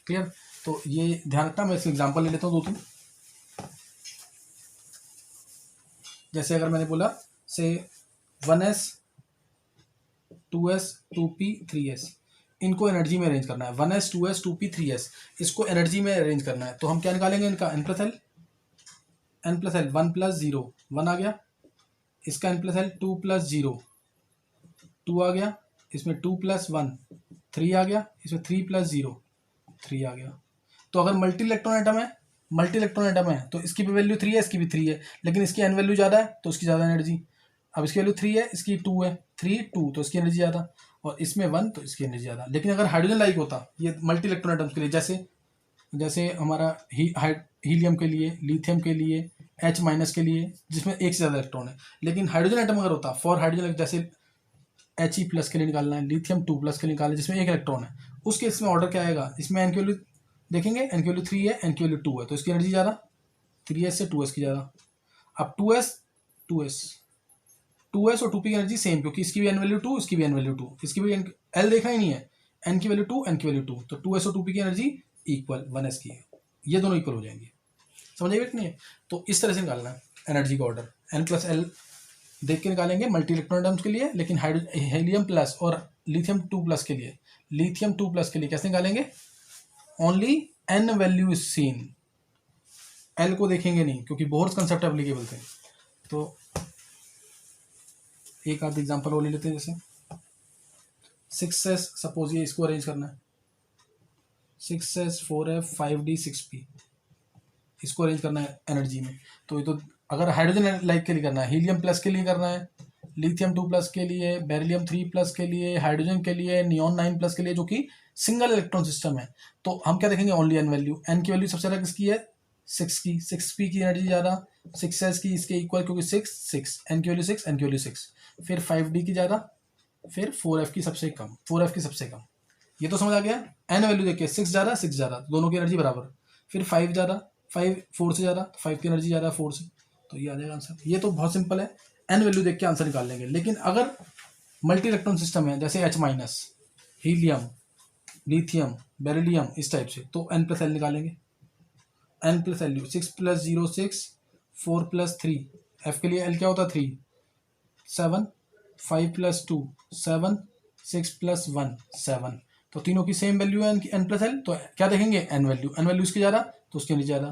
क्लियर? तो ये ध्यान रखना. मैं इसका एग्जांपल ले लेता हूँ 2-3. जैसे अगर मैंने बोला से 1s 2s 2p 3s, इनको एनर्जी में अरेंज करना है। 1s 2s 2p 3s, इसको एनर्जी में अरेंज करना है। तो हम क्या निकालेंगे इनका n प्लस एल, 1 प्लस 0 1 आ गया, इसका n प्लस एल 2 प्लस 0 2 आ गया, इसमें 2 प्लस 1 3 आ गया, इसमें 3 प्लस 0 3 आ गया। तो अगर मल्टी इलेक्ट्रॉन एटम है तो इसकी भी वैल्यू 3 है, इसकी भी 3 है, लेकिन इसकी एन वैल्यू ज़्यादा है तो उसकी ज़्यादा एनर्जी। अब इसकी वैल्यू 3 है, इसकी 2 है, 3 2 तो इसकी एनर्जी ज़्यादा, और इसमें 1 तो इसकी एनर्जी ज़्यादा। लेकिन अगर हाइड्रोजन लाइक होता ये मल्टी इलेक्ट्रॉन एटम्स के लिए, जैसे हमारा हीलियम के लिए, लिथियम के लिए, H- के लिए, जिसमें एक से ज़्यादा इलेक्ट्रॉन है। लेकिन हाइड्रोजन एटम अगर होता फॉर हाइड्रोजन, जैसे He+ के लिए निकालना है, लिथियम 2+ के लिए निकालना है जिसमें एक इलेक्ट्रॉन है, उस केस में ऑर्डर क्या आएगा, इसमें एन की वैल्यू देखेंगे, एन की वैल्यू 3 है, एन की वैल्यू 2 है, तो इसकी एनर्जी ज़्यादा, 3s से 2s की ज़्यादा। अब 2s और 2p की एनर्जी सेम, क्योंकि इसकी भी एन वैल्यू 2, इसकी भी एन वैल्यू 2, इसकी भी एल देखना ही नहीं है, एन की वैल्यू 2, एन की वैल्यू 2, तो 2s और 2p की एनर्जी इक्वल 1s की है, ये दोनों इक्वल हो जाएंगे। समझ आइए नहीं है? तो इस तरह से निकालना है एनर्जी का ऑर्डर, n प्लस एल देख के निकालेंगे मल्टी इलेक्ट्रॉन एटम्स के लिए। लेकिन हीलियम प्लस और लिथियम 2+ के लिए, कैसे निकालेंगे, only n value is scene, l को देखेंगे नहीं, क्योंकि बोहर्स कंसेप्ट एप्लीकेबल थे। तो एक आध एग्जांपल और ले लेते हैं, जैसे 6s, सपोज ये इसको अरेंज करना है, 6s 4f 5d 6p, इसको अरेंज करना है एनर्जी में। तो ये तो अगर हाइड्रोजन लाइक के लिए करना है, हीलियम प्लस के लिए करना है, लिथियम 2+ के लिए, बेरिलियम 3+ के लिए, हाइड्रोजन के लिए, नियॉन 9+ के लिए, जो कि सिंगल इलेक्ट्रॉन सिस्टम है, तो हम क्या देखेंगे, ओनली एन वैल्यू। एन की वैल्यू सबसे ज़्यादा किसकी है, 6 की, 6p की एनर्जी ज़्यादा, 6s की इसके इक्वल, क्योंकि 6 एन की वैल्यू 6, एन की वैल्यू 6, फिर 5d की ज़्यादा, फिर 4f की सबसे कम। ये तो समझ आ गया। एन वैल्यू देखिए, 6 ज़्यादा, दोनों की एनर्जी बराबर, फिर 5 ज़्यादा, 5 4 से ज़्यादा, 5 की एनर्जी ज़्यादा 4 से, तो ये आ जाएगा आंसर। ये तो बहुत सिंपल है, एन वैल्यू देख के आंसर निकाल लेंगे। लेकिन अगर मल्टी इलेक्ट्रॉन सिस्टम है, जैसे H-, हीलियम, लिथियम, बेरिलियम, इस टाइप से, तो n प्लस एल निकालेंगे। n plus L 6 plus 0 6, 4 plus 3, f के लिए l क्या होता है 3, 7, 5 प्लस 2 7, 6 प्लस 1 7, तो तीनों की सेम वैल्यू है n प्लस एल, तो क्या देखेंगे, n वैल्यू इसकी ज़्यादा तो उसकी एनर्जी ज़्यादा,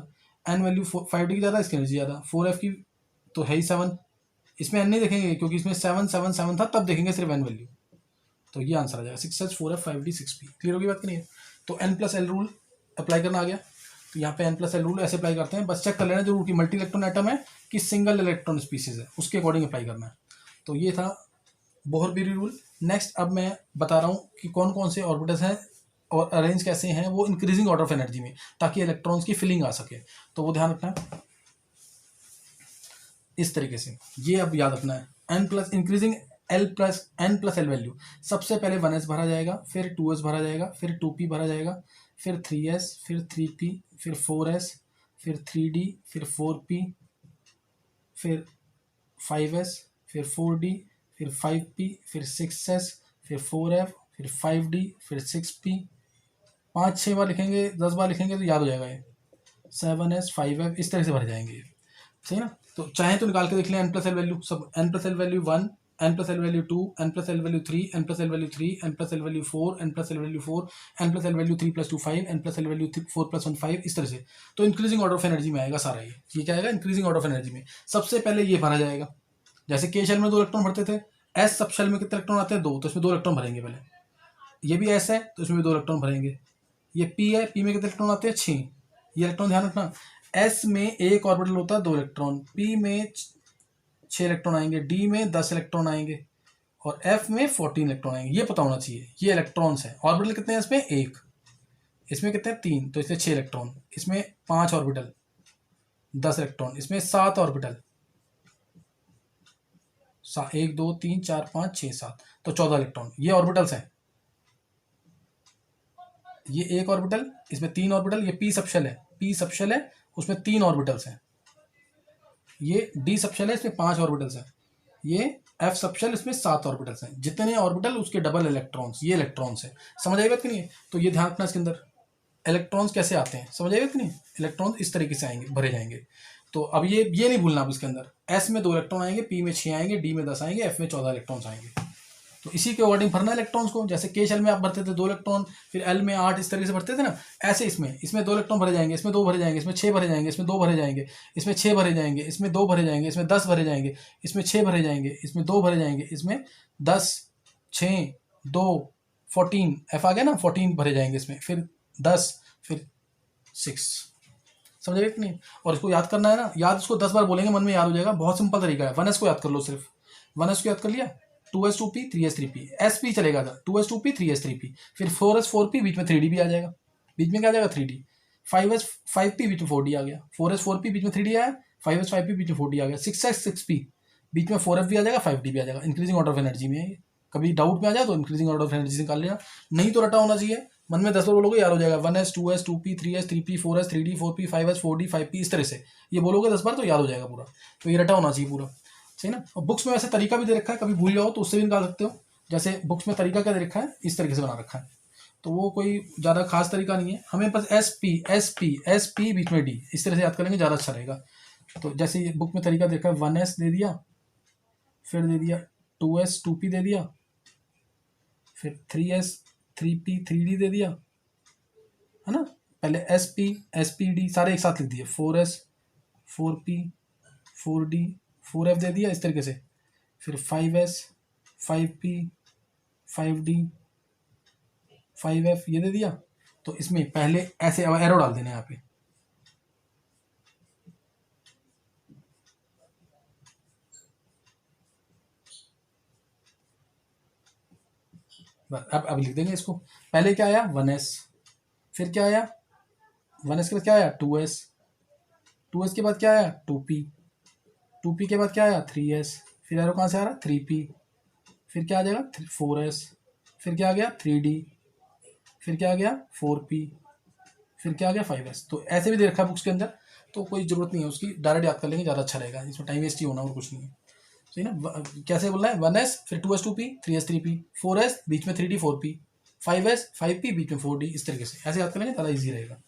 n वैल्यू 5d की ज़्यादा, इसकी एनर्जी ज़्यादा, 4f की तो है ही 7, इसमें n नहीं देखेंगे क्योंकि इसमें 7 7 7 था, तब देखेंगे सिर्फ n वैल्यू, तो ये आंसर आ जाएगा 6s 4f 5d 6p। Clear होगी बात की नहीं है? तो n plus L rule apply करना आ गया। तो यहाँ पे n प्लस एल रूल ऐसे अप्लाई करते हैं, बस चेक कर लेना जरूर कि मल्टी इलेक्ट्रॉन एटम है कि सिंगल इलेक्ट्रॉन स्पीसीज है, उसके अकॉर्डिंग अप्लाई करना है। तो ये था बोहर-बीरी रूल। नेक्स्ट अब मैं बता रहा हूँ कि कौन कौन से ऑर्बिटल्स हैं और अरेंज कैसे हैं वो इंक्रीजिंग ऑर्डर ऑफ एनर्जी में, ताकि इलेक्ट्रॉन्स की फिलिंग आ सके। तो वो ध्यान रखना है इस तरीके से, ये अब याद रखना है। n plus increasing n plus L value, सबसे पहले 1s भरा जाएगा, फिर 2s भरा जाएगा, फिर 2p भरा जाएगा, फिर 3s, फिर 3p, फिर 4s, फिर 3d, फिर 4p, फिर 5s, फिर 4d, फिर 5p, फिर 6s, फिर 4f, फिर 5d, फिर 6p। 5-6 बार लिखेंगे, 10 बार लिखेंगे तो याद हो जाएगा ये। 7s 5f इस तरह से भर जाएंगे, सही ना। तो चाहे तो निकाल के देख लें n प्लस एल वैल्यू, सब n plus L value 1, n plus L value 2, n plus L value 3, n plus L value 3, n plus L value 4, n plus L value 4, n plus L value 3 plus 2 5, n plus L value 4 plus 1 5, इस तरह से। तो increasing order of energy में आएगा सारा ये क्या आएगा, इंक्रीजिंग ऑर्डर ऑफ एनर्जी में। सबसे पहले ये भरा जाएगा, जैसे के शेल में 2 इलेक्ट्रॉन भरते थे, एस सब शेल में कितने इलेक्ट्रॉन आते हैं 2, तो इसमें 2 इलेक्ट्रॉन भरेंगे पहले। ये भी एस है तो इसमें भी 2 इलेक्ट्रॉन भरेंगे। ये पी है, पी में कितने इलेक्ट्रॉन आते हैं 6, ये इलेक्ट्रॉन ध्यान रखना। एस में एक ऑर्बिटल होता है 2 इलेक्ट्रॉन, पी में 6 इलेक्ट्रॉन आएंगे, डी में 10 इलेक्ट्रॉन आएंगे, और एफ में 14 इलेक्ट्रॉन आएंगे। ये पता होना चाहिए, ये इलेक्ट्रॉन्स हैं। ऑर्बिटल कितने हैं इसमें, 1, इसमें कितने हैं 3, तो इसमें 6 इलेक्ट्रॉन, इसमें 5 ऑर्बिटल 10 इलेक्ट्रॉन, इसमें 7 ऑर्बिटल 1 2 3 4 5 6 7, तो 14 इलेक्ट्रॉन। ये ऑर्बिटल्स हैं, ये एक ऑर्बिटल, इसमें 3 ऑर्बिटल, ये पी सबशेल है, उसमें 3 ऑर्बिटल्स हैं। ये डी सबशेल है, इसमें 5 ऑर्बिटल्स हैं। ये एफ सबशेल, इसमें 7 ऑर्बिटल्स हैं। जितने ऑर्बिटल उसके डबल इलेक्ट्रॉन्स, ये इलेक्ट्रॉन्स हैं। समझ आएगा कि नहीं? तो ये ध्यान रखना इसके अंदर इलेक्ट्रॉन्स कैसे आते हैं, समझ आएगा कि नहीं? इलेक्ट्रॉन्स इस तरीके से आएंगे, भरे जाएंगे। तो अब ये नहीं भूलना, अब इसके अंदर एस में 2 इलेक्ट्रॉन आएंगे, पी में 6 आएंगे, डी में 10 आएंगे, एफ में 14 इलेक्ट्रॉन्स आएंगे। तो इसी के अकॉर्डिंग भरना इलेक्ट्रॉन्स को। जैसे के शेल में आप भरते थे 2 इलेक्ट्रॉन, फिर एल में 8, इस तरीके से भरते थे ना, ऐसे इसमें 2 इलेक्ट्रॉन भरे जाएंगे, इसमें 2 भरे जाएंगे, इसमें 6 भरे जाएंगे, इसमें 2 भरे जाएंगे, इसमें 6 भरे जाएंगे, इसमें 2 भरे जाएंगे, इसमें 10 भरे जाएंगे, इसमें 6 भरे जाएंगे, इसमें 2 भरे जाएंगे, इसमें 10, 6, 2, 14, एफ आ गया ना, 14 भरे जाएंगे इसमें, फिर 10, फिर 6। समझे कि नहीं? और इसको याद करना है ना, याद इसको 10 बार बोलेंगे मन में याद हो जाएगा, बहुत सिंपल तरीका है। 1s को याद कर लो, सिर्फ 1s को याद कर लिया, 2s2p 3s3p, sp चलेगा था, 2s2p 3s3p, फिर 4s 4p, बीच में 3d भी आ जाएगा, बीच में क्या आ जाएगा 3d, 5s 5p, बीच में 4d आ गया, 4s 4p, बीच में 3d आया, 5s 5p, बीच में 4d आ गया, 6s 6p, बीच में 4f भी आ जाएगा, 5d भी आ जाएगा। इंक्रीजिंग ऑर्डर ऑफ एनर्जी में है ये, कभी डाउट में आ जाए तो इंक्रीजिंग ऑर्डर ऑफ एनर्जी निकाल लेना, नहीं तो रटा होना चाहिए, मन में 10 बार बोलोगे याद हो जाएगा। 1s 2s 2p 3s 3p 4s 3d 4p 5s 4d 5p, इस तरह से ये बोलोगे 10 बार तो याद हो जाएगा पूरा। तो ये रटा होना चाहिए पूरा, सही ना। और बुक्स में वैसे तरीका भी दे रखा है, कभी भूल जाओ तो उससे भी निकाल सकते हो। जैसे बुक्स में तरीका क्या दे रखा है, इस तरीके से बना रखा है, तो वो कोई ज़्यादा खास तरीका नहीं है, हमें बस एस पी बीच में डी, इस तरह से याद करेंगे ज़्यादा अच्छा रहेगा। तो जैसे ये बुक में तरीका देखा है, 1s दे दिया, फिर दे दिया 2s 2p दे दिया, फिर 3s 3p 3d दे दिया, है ना। पहले एस पी डी सारे एक साथ लिख दिए, 4s 4p 4d 4f दे दिया इस तरीके से, फिर 5s 5p 5d 5f ये दे दिया। तो इसमें पहले ऐसे एरो डाल देना यहाँ पे, अब लिख देंगे इसको। पहले क्या आया 1s, फिर क्या आया 1s के बाद क्या आया 2s, 2s के बाद क्या आया 2p, 2p के बाद क्या आया 3s, फिर एरो कहाँ से आ रहा 3p, फिर क्या आ जाएगा 4s, फिर क्या आ गया 3d, फिर क्या आ गया 4p, फिर क्या आ गया 5s। तो ऐसे भी दे रखा है बुक्स के अंदर, तो कोई ज़रूरत नहीं है उसकी, डायरेक्ट याद कर लेंगे ज़्यादा अच्छा रहेगा, इसमें टाइम वेस्ट ही होना और कुछ नहीं है, सही ना। कैसे बोलना है 1s फिर 2s 2p 3s 3p 4s बीच में 3d 4p 5s 5p बीच में 4d, इस तरीके से ऐसे याद कर लेंगे, ज़्यादा ईजी रहेगा।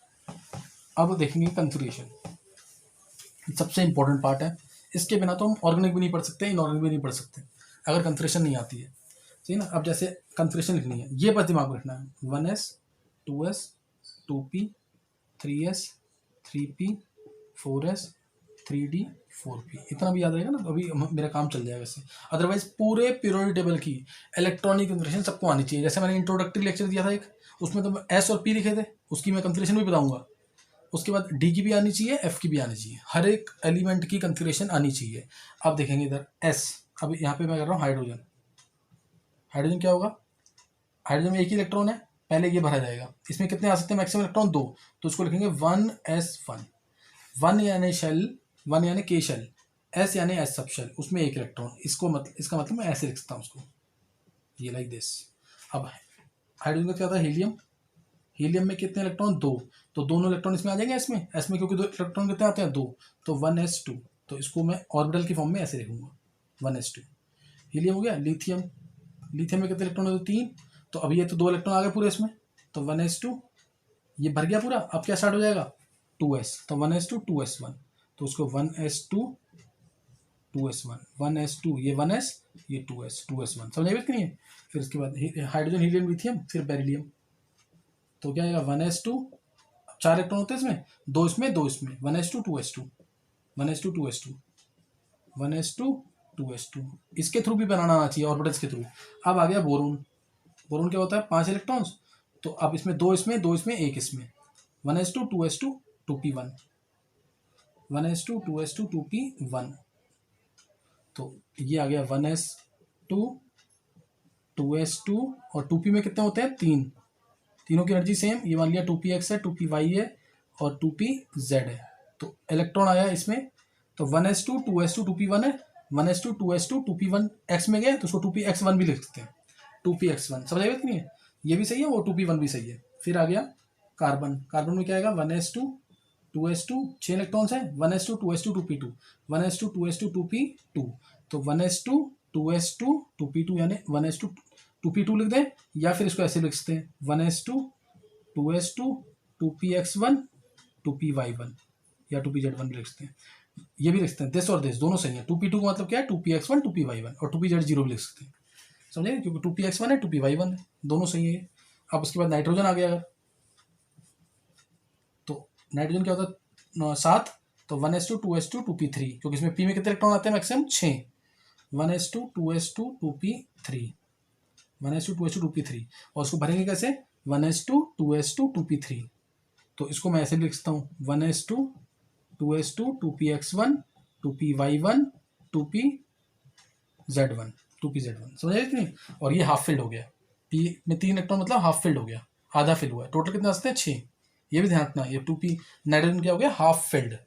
अब देखेंगे कंफिगरेशन, सबसे इंपॉर्टेंट पार्ट है, इसके बिना तो हम ऑर्गेनिक भी नहीं पढ़ सकते, इनऑर्गेनिक भी नहीं पढ़ सकते अगर कंफिगरेशन नहीं आती है, सही ना। अब जैसे कंफिगरेशन लिखनी है, ये बस दिमाग में रखना है, 1s 2s 2p 3s 3p 4s 3d 4p, इतना भी याद रहेगा ना तो अभी मेरा काम चल जाएगा इससे। अदरवाइज पूरे पीरियोडिक टेबल की इलेक्ट्रॉनिक कंफिगरेशन सबको आनी चाहिए। जैसे मैंने इंट्रोडक्टरी लेक्चर दिया था एक, उसमें तो एस और पी लिखे थे, उसकी मैं कंफिगरेशन भी बताऊंगा, उसके बाद डी की भी आनी चाहिए, एफ की भी आनी चाहिए, हर एक एलिमेंट की कंफिगरेशन आनी चाहिए। अब देखेंगे इधर एस, अब यहाँ पे मैं कर रहा हूँ हाइड्रोजन, हाइड्रोजन क्या होगा, हाइड्रोजन में एक ही इलेक्ट्रॉन है, पहले ये भरा जाएगा, इसमें कितने आ सकते हैं मैक्सिमम इलेक्ट्रॉन 2, तो उसको लिखेंगे 1s1, 1 यानी शेल, 1 यानी के शेल, एस यानी एस सब शेल, उसमें एक इलेक्ट्रॉन, इसको मतलब इसका मतलब मैं ऐसे लिख सकता हूँ उसको, ये लाइक दिस। अब हाइड्रोजन का क्या था हीलियम, हीलियम में कितने इलेक्ट्रॉन 2, तो दोनों इलेक्ट्रॉन इसमें आ जाएंगे एस में क्योंकि 2 इलेक्ट्रॉन कितने आते हैं 2, तो 1s2, तो इसको मैं ऑर्बिटल की फॉर्म में ऐसे लिखूंगा 1s2। हीलियम हो गया। लिथियम, लिथियम में कितने इलेक्ट्रॉन होते 3, तो अभी ये तो 2 इलेक्ट्रॉन आ गए पूरे इसमें, तो 1s2 ये भर गया पूरा, अब क्या स्टार्ट हो जाएगा 2s, तो 1s2 2s1, तो उसको 1s2 2s1 1s2, ये 1s ये 2s 2s1, समझ आएगा कि नहीं है। फिर उसके बाद हाइड्रोजन हीलियम लिथियम फिर बेरिलियम, तो क्या आएगा 1s2, 4 इलेक्ट्रॉन होते हैं इसमें, 2 इसमें 2 इसमें, 1s2 2s2 1s2 2s2 1s2 2s2, इसके थ्रू भी बनाना आना चाहिए ऑर्बिटल्स के थ्रू। अब आ गया बोरोन, बोरोन क्या होता है 5 इलेक्ट्रॉन्स, तो अब इसमें 2 इसमें 2 इसमें 1 इसमें, 1s2 2s2 2p1 1s2 2s2 2p1, तो ये आ गया 1s2 2s2 और 2p में कितने होते हैं 3, तीनों की एनर्जी सेम, ये मान लिया 2px है 2py है और 2pz है, तो इलेक्ट्रॉन आया इसमें, तो 1s2 2s2 2p1 है, 1s2 2s2 2p1 x में गए तो उसको 2px1 भी लिख सकते हैं, 2px1 समझ आएगा कि नहीं है, ये भी सही है वो 2p1 भी सही है। फिर आ गया कार्बन, कार्बन में क्या आएगा 1s2 2s2 6 इलेक्ट्रॉन्स है, 1s2 2s2 2p2 1s2 2s2 2p2, तो 1s2 2s2 2p2 यानी 1s2 2p2 लिख दें, या फिर इसको ऐसे लिख सकते हैं 1s2 2s2 2px1 2py1 या 2pz1 भी लिख सकते हैं, ये भी लिख सकते हैं, दिस और दिस दोनों सही है। 2p2 का मतलब क्या है 2px1 2py1 और 2pz0 भी लिख सकते हैं, समझे, क्योंकि 2p(x1) है 2p(y1) है, दोनों सही है। अब उसके बाद नाइट्रोजन आ गया अगर, तो नाइट्रोजन क्या होता है 7, तो 1s2 2s2 2p3, क्योंकि इसमें p में कितने इलेक्ट्रॉन आते हैं maximum 6, 1s2 2s2 2p3, 1s2 2s2 2p3, और उसको भरेंगे कैसे 1s2 2s2 2p3, तो इसको मैं ऐसे भी लिख सकता हूँ 1s2 2s2 2px1 2py1 2pz1 2pz1, समझ आए कि नहीं। और ये हाफ फिल्ड हो गया, p में 3 इलेक्ट्रॉन मतलब हाफ फिल्ड हो गया, आधा फिल हुआ है। टोटल कितने आते हैं 6, ये भी ध्यान रखना, ये 2p नाइट्रोजन क्या हो गया हाफ फिल्ड।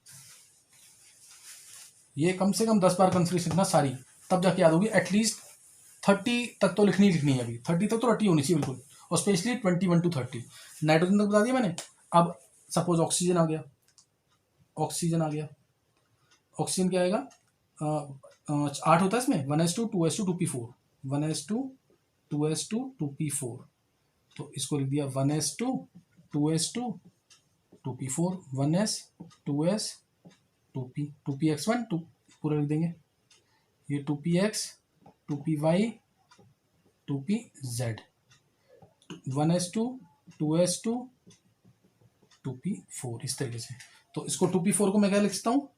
ये कम से कम 10 बार कंफ्यूज लिखना सारी, तब जाके याद होगी। एटलीस्ट 30 तक तो लिखनी है अभी, 30 तक तो रटी होनी चाहिए बिल्कुल, और स्पेशली 21 to 30। नाइट्रोजन तक बता दिया मैंने। अब सपोज ऑक्सीजन आ गया, ऑक्सीजन क्या आएगा 8 होता है इसमें, 1s2 2s2 2p4, 1s2 2s2 2p4, तो इसको लिख दिया 1s2 2s2 2p4, 1s 2s 2p 2px1 2 पूरा लिख देंगे, ये 2px 2py 2pz, 1s2 2s2 2p4, इस तरीके से। तो इसको 2p4 को मैं क्या लिख सकता हूँ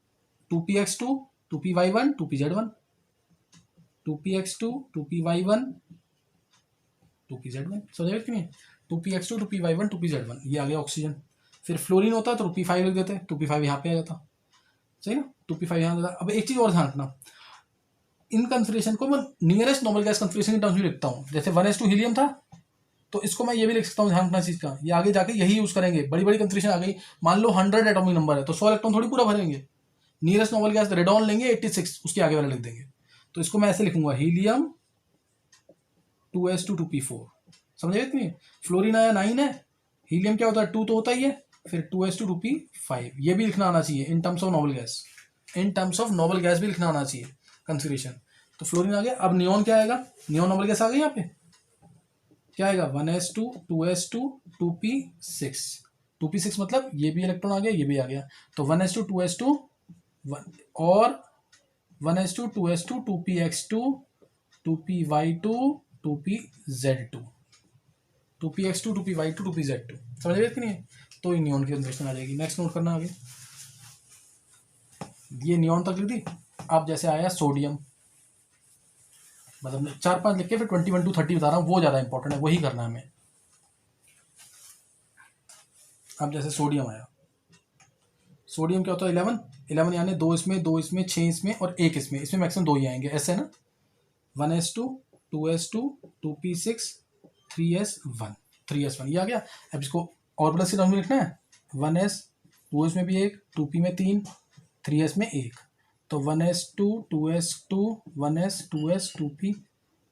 2px2 2py1 2pz1, 2px2 2py1 2pz1, समझ कि नहीं। 2px2 2py1 2pz1, ये आ गया ऑक्सीजन। फिर फ्लोरीन होता तो 2p5 लिख देते, 2p5 यहाँ पे आ जाता, सही ना, 2p5 यहाँ जाता। अब एक चीज़ और ध्यान रखना, इन कन्फिग्रेशन को मैं नियरेस्ट नॉर्मल गैस कन्फिग्रेशन के टर्म्स में लिखता हूँ। जैसे 1s2 हीलियम था, तो इसको मैं ये भी लिख सकता हूँ, ध्यान रखना चीज़ का, ये आगे जाके यही यूज़ करेंगे। बड़ी बड़ी कन्फिग्रेशन आ गई, मान लो 100 एटॉमिक नंबर है, तो 100 इलेक्ट्रॉन थोड़ी पूरा भरेंगे। नियरेस्ट नॉर्मल गैस रेडॉन लेंगे 86, उसके आगे वाला लिख देंगे। तो इसको मैं ऐसे लिखूंगा हीलियम 2s2 2p4, समझे इतनी। फ्लोरीन आया 9 है, हीलियम क्या होता है 2 तो होता ही है, फिर 2s2 2p5, ये भी लिखना आना चाहिए इन terms of normal gas, in terms of normal gas भी लिखना आना चाहिए कन्फिग्रेशन। तो फ्लोरीन आ गया। अब नियॉन क्या आएगा, नियॉन नॉर्मल गैस आ गई, यहाँ पे क्या आएगा 1s2 2s2 2p6, 2p6 मतलब ये भी इलेक्ट्रॉन आ गया, ये भी आ गया, तो 1s2 2s2 और 1s2 2s2 2px2 2py2 2pz2, 2px2 2py2 2pz2, समझ गए कि नहीं। तो ये नियॉन की कन्फिग्रेशन आ जाएगी। नेक्स्ट नोट करना आगे, ये नियॉन तक लिख दी। अब जैसे आया सोडियम, मतलब 4-5 लिख के फिर 21 to 30 बता रहा हूँ, वो ज़्यादा इंपॉर्टेंट है, वही करना है हमें। अब जैसे सोडियम आया, सोडियम क्या होता है 11 यानी 2 इसमें 2 इसमें 6 इसमें और 1 इसमें, इसमें मैक्सिमम 2 ही आएंगे, ऐसे है ना। 1s2 2s2 2p6 3s1 ये आ गया। अब इसको और प्लस के टर्म में लिखना है, 1s 2 इसमें भी 1, 2p में 3, 3s में 1, तो 1s2 2s2 1s 2s 2p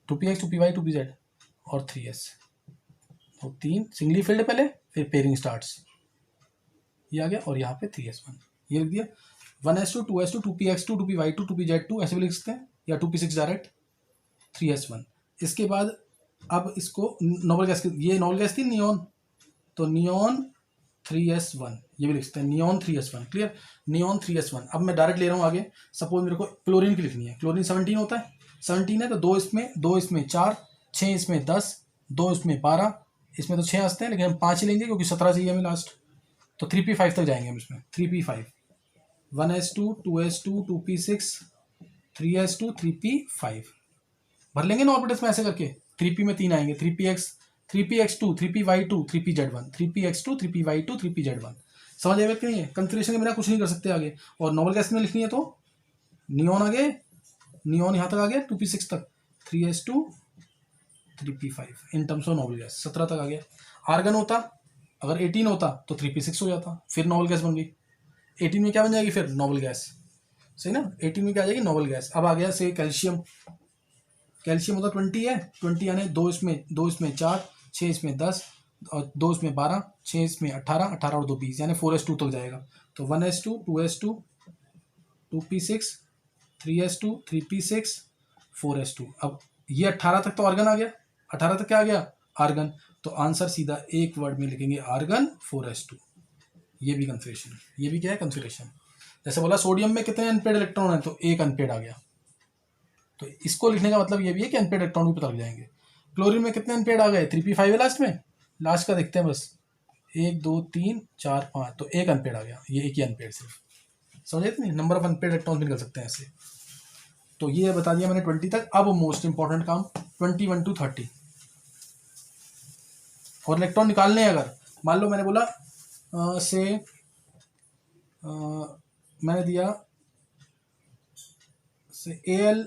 2px 2py 2pz और 3s, तो 3 सिंगली फिल्ड पहले, फिर पेयरिंग स्टार्ट्स, ये आ गया। और यहाँ पे 3s1 ये लिख दिया। 1s2 2s2 2px2 2py2 2pz2 ऐसे भी लिख सकते हैं, या 2p6 डायरेक्ट 3s1। इसके बाद अब इसको नॉर्मल गैस, ये नॉर्मल गैस थी नियॉन, तो नियॉन 3s1 ये भी लिख सकते हैं, neon 3s1, clear, neon 3s1। अब मैं डायरेक्ट ले रहा हूँ आगे, सपोज मेरे को क्लोरीन की लिखनी है, क्लोरीन 17 होता है, 17 है तो 2 इसमें 4, 6 इसमें 10, 2 इसमें 12, इसमें तो 6 आते हैं लेकिन हम 5 ही लेंगे क्योंकि 17 चाहिए हमें लास्ट, तो 3p5 तक जाएंगे हम इसमें, 3p5, 1s2 2s2 2p6 3s2 3p5 भर लेंगे ना ऑर्बिटल्स में ऐसे करके। 3p में 3 आएंगे, 3px2 3py2 3pz1 3px2 3py2 3pz1, समझ आएगा कि नहीं। कन्फिग्रेशन के बिना कुछ नहीं कर सकते आगे। और नॉर्मल गैस में लिखनी है तो नियॉन आगे, नियॉन यहाँ तक आ गया 2p6 तक, 3s2 3p5 in terms of normal gas 17 तक आ गया। आर्गन होता अगर 18 होता तो 3p6 हो जाता, फिर नॉर्मल गैस बन गई। 18 में क्या बन जाएगी फिर नॉर्मल गैस, सही ना, 18 में क्या आ जाएगी नॉर्मल गैस। अब आ गया से कैल्शियम, कैल्शियम होता 20 है, 20 यानी 2 इसमें 4, 6 इसमें 10 और 2 इसमें 12, 6 इसमें 18, 18 और 2 20 यानी 4s2 तक जाएगा। तो 1s2 2s2 2p6 3s2 3p6 4s2। अब ये 18 तक तो आर्गन आ गया, 18 तक क्या आ गया आर्गन, तो आंसर सीधा एक वर्ड में लिखेंगे आर्गन 4s2। ये भी कन्फिग्रेशन, ये भी क्या है कन्फिग्रेशन। जैसे बोला सोडियम में कितने अनपेड इलेक्ट्रॉन है, तो एक अनपेड आ गया, तो इसको लिखने का मतलब ये भी है कि अनपेड इलेक्ट्रॉन भी पता लग जाएंगे। क्लोरीन में कितने अनपेड आ गए, 3p5 है लास्ट में, लास्ट का देखते हैं बस, 1 2 3 4 5, तो एक अनपेड आ गया, ये एक ही अनपेड सिर्फ, समझे नहीं, नंबर ऑफ अनपेड इलेक्ट्रॉन भी निकल सकते हैं ऐसे। तो ये बता दिया मैंने 20 तक। अब मोस्ट इंपॉर्टेंट काम 21 to 30, और इलेक्ट्रॉन निकालने हैं। अगर मान लो मैंने बोला मैंने दिया से Al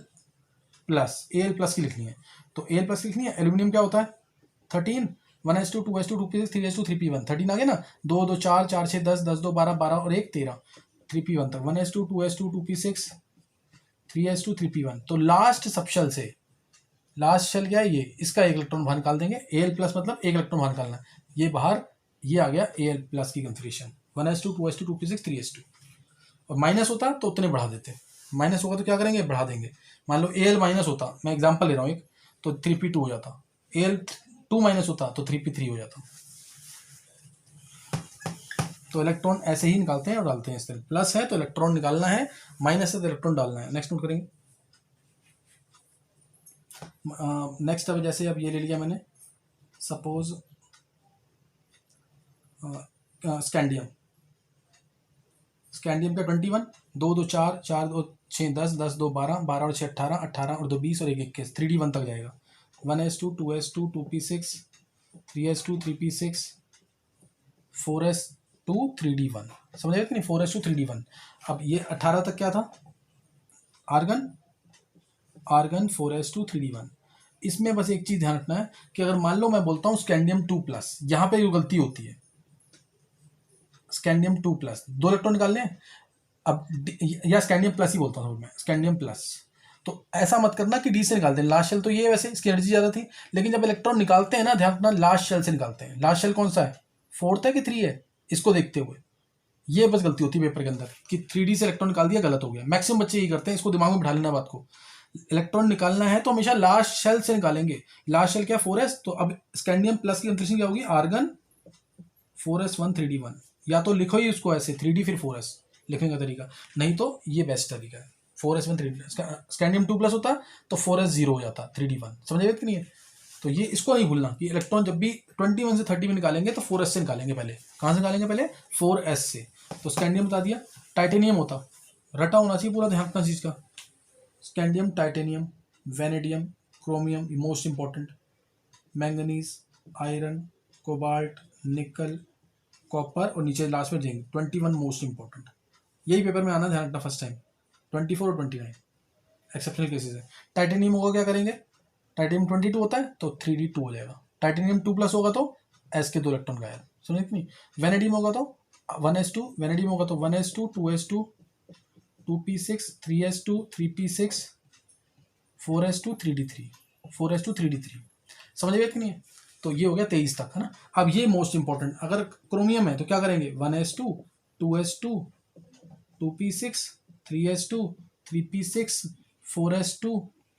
प्लस की लिखनी है, तो Al प्लस की लिखनी है। एल्यूमिनियम क्या होता है 13, 1s2 2s2 2p6 3s2 3p1, 13 आ गया ना, 2 2 4 4 6 10 10 2 12 12 और 1 13, 3p1 तक, 1s2 2s2 2p6 3s2 3p1। तो लास्ट सबशेल से, लास्ट शेल क्या है ये, इसका एक इलेक्ट्रॉन बाहर निकाल देंगे। Al प्लस मतलब एक इलेक्ट्रॉन बाहर निकालना है, ये बाहर, ये आ गया Al प्लस की configuration, 1s2 2s2 2p6 3s2। और माइनस होता तो उतने बढ़ा देते, माइनस होगा तो क्या करेंगे, बढ़ा देंगे। मान लो Al माइनस होता, मैं एग्जांपल ले रहा हूँ एक, तो 3p2 हो जाता, Al2 माइनस होता तो 3p3 हो जाता। तो इलेक्ट्रॉन ऐसे ही निकालते हैं और डालते हैं इस तरह, प्लस है तो इलेक्ट्रॉन निकालना है, माइनस है तो इलेक्ट्रॉन डालना है। नेक्स्ट नोट करेंगे। नेक्स्ट अब जैसे अब ये ले लिया मैंने, सपोज स्कैंडियम, स्कैंडियम का 21, 2 2 4 4 2 6 10 10 2 12 12 और 6 18 18 और 2 20 और 1 21, 3d1 तक जाएगा। 1s2 2s2 2p6 3s2 3p6 4s2 3d1, समझ आया कि नहीं, 4s2 3d1। अब ये 18 तक क्या था, आर्गन, आर्गन 4s2 3d1। इसमें बस एक चीज ध्यान रखना है कि अगर मान लो मैं बोलता हूँ स्कैंडियम 2+, यहाँ पे जो गलती होती है, स्कैंडियम 2+, दो इलेक्ट्रॉन निकालने हैं, अब या स्कैंडियम प्लस ही बोलता हूँ मैं, स्कैंडियम प्लस। तो ऐसा मत करना कि डी से निकालते हैं, लास्ट शेल तो ये वैसे इसकी एनर्जी ज़्यादा थी, लेकिन जब इलेक्ट्रॉन निकालते हैं ना, ध्यान रखना लास्ट शेल से निकालते हैं। लास्ट शेल कौन सा है, 4th है कि 3 है, इसको देखते हुए, ये बस गलती होती है पेपर के अंदर कि 3D से इलेक्ट्रॉन निकाल दिया, गलत हो गया। मैक्सिमम बच्चे यही करते हैं, इसको दिमाग में बिठा लेना बात को। इलेक्ट्रॉन निकालना है तो हमेशा लास्ट शेल से निकालेंगे। लास्ट शेल क्या, 4s, तो अब स्कैंडियम प्लस की कंट्रीशन क्या होगी, आर्गन 4s1 3d1, या तो लिखो ही उसको ऐसे 3d फिर 4s लिखने का तरीका, नहीं तो ये बेस्ट तरीका है, 4s1 3d। स्कैंडियम 2+ होता तो 4s0 हो जाता 3d1, समझ गए कि नहीं है। तो ये इसको नहीं भूलना कि इलेक्ट्रॉन जब भी 21 से 30 में निकालेंगे तो 4s से निकालेंगे पहले। कहाँ से निकालेंगे, पहले 4s से। तो स्कैंडियम बता दिया, टाइटेनियम होता, रटा होना चाहिए पूरा, ध्यान रखना चीज़ का, scandium, titanium, vanadium, chromium most important, manganese, iron, cobalt, निकल, कॉपर और नीचे लास्ट में जिंक, 21 मोस्ट इंपॉर्टेंट। यही पेपर में आना, ध्यान रखना फर्स्ट टाइम, 24 और 29 एक्सेप्शनल केसेस है। टाइटेनियम होगा क्या करेंगे, टाइटेनियम 22 होता है तो 3d2 हो जाएगा। टाइटेनियम 2+ होगा तो s के 2 इलेक्ट्रॉन गायब, समझे कि नहीं। वेनेडियम होगा तो 1s2, वेनेडियम होगा तो 1s2 2s2 2p6 3s2 3p6 4s2 3d3 4s2 3d3, समझ गए कि नहीं है। तो ये हो गया 23 तक, है ना। अब ये मोस्ट इंपॉर्टेंट, अगर क्रोमियम है तो क्या करेंगे, 1s2 2s2 2p6 3s2 3p6 4s2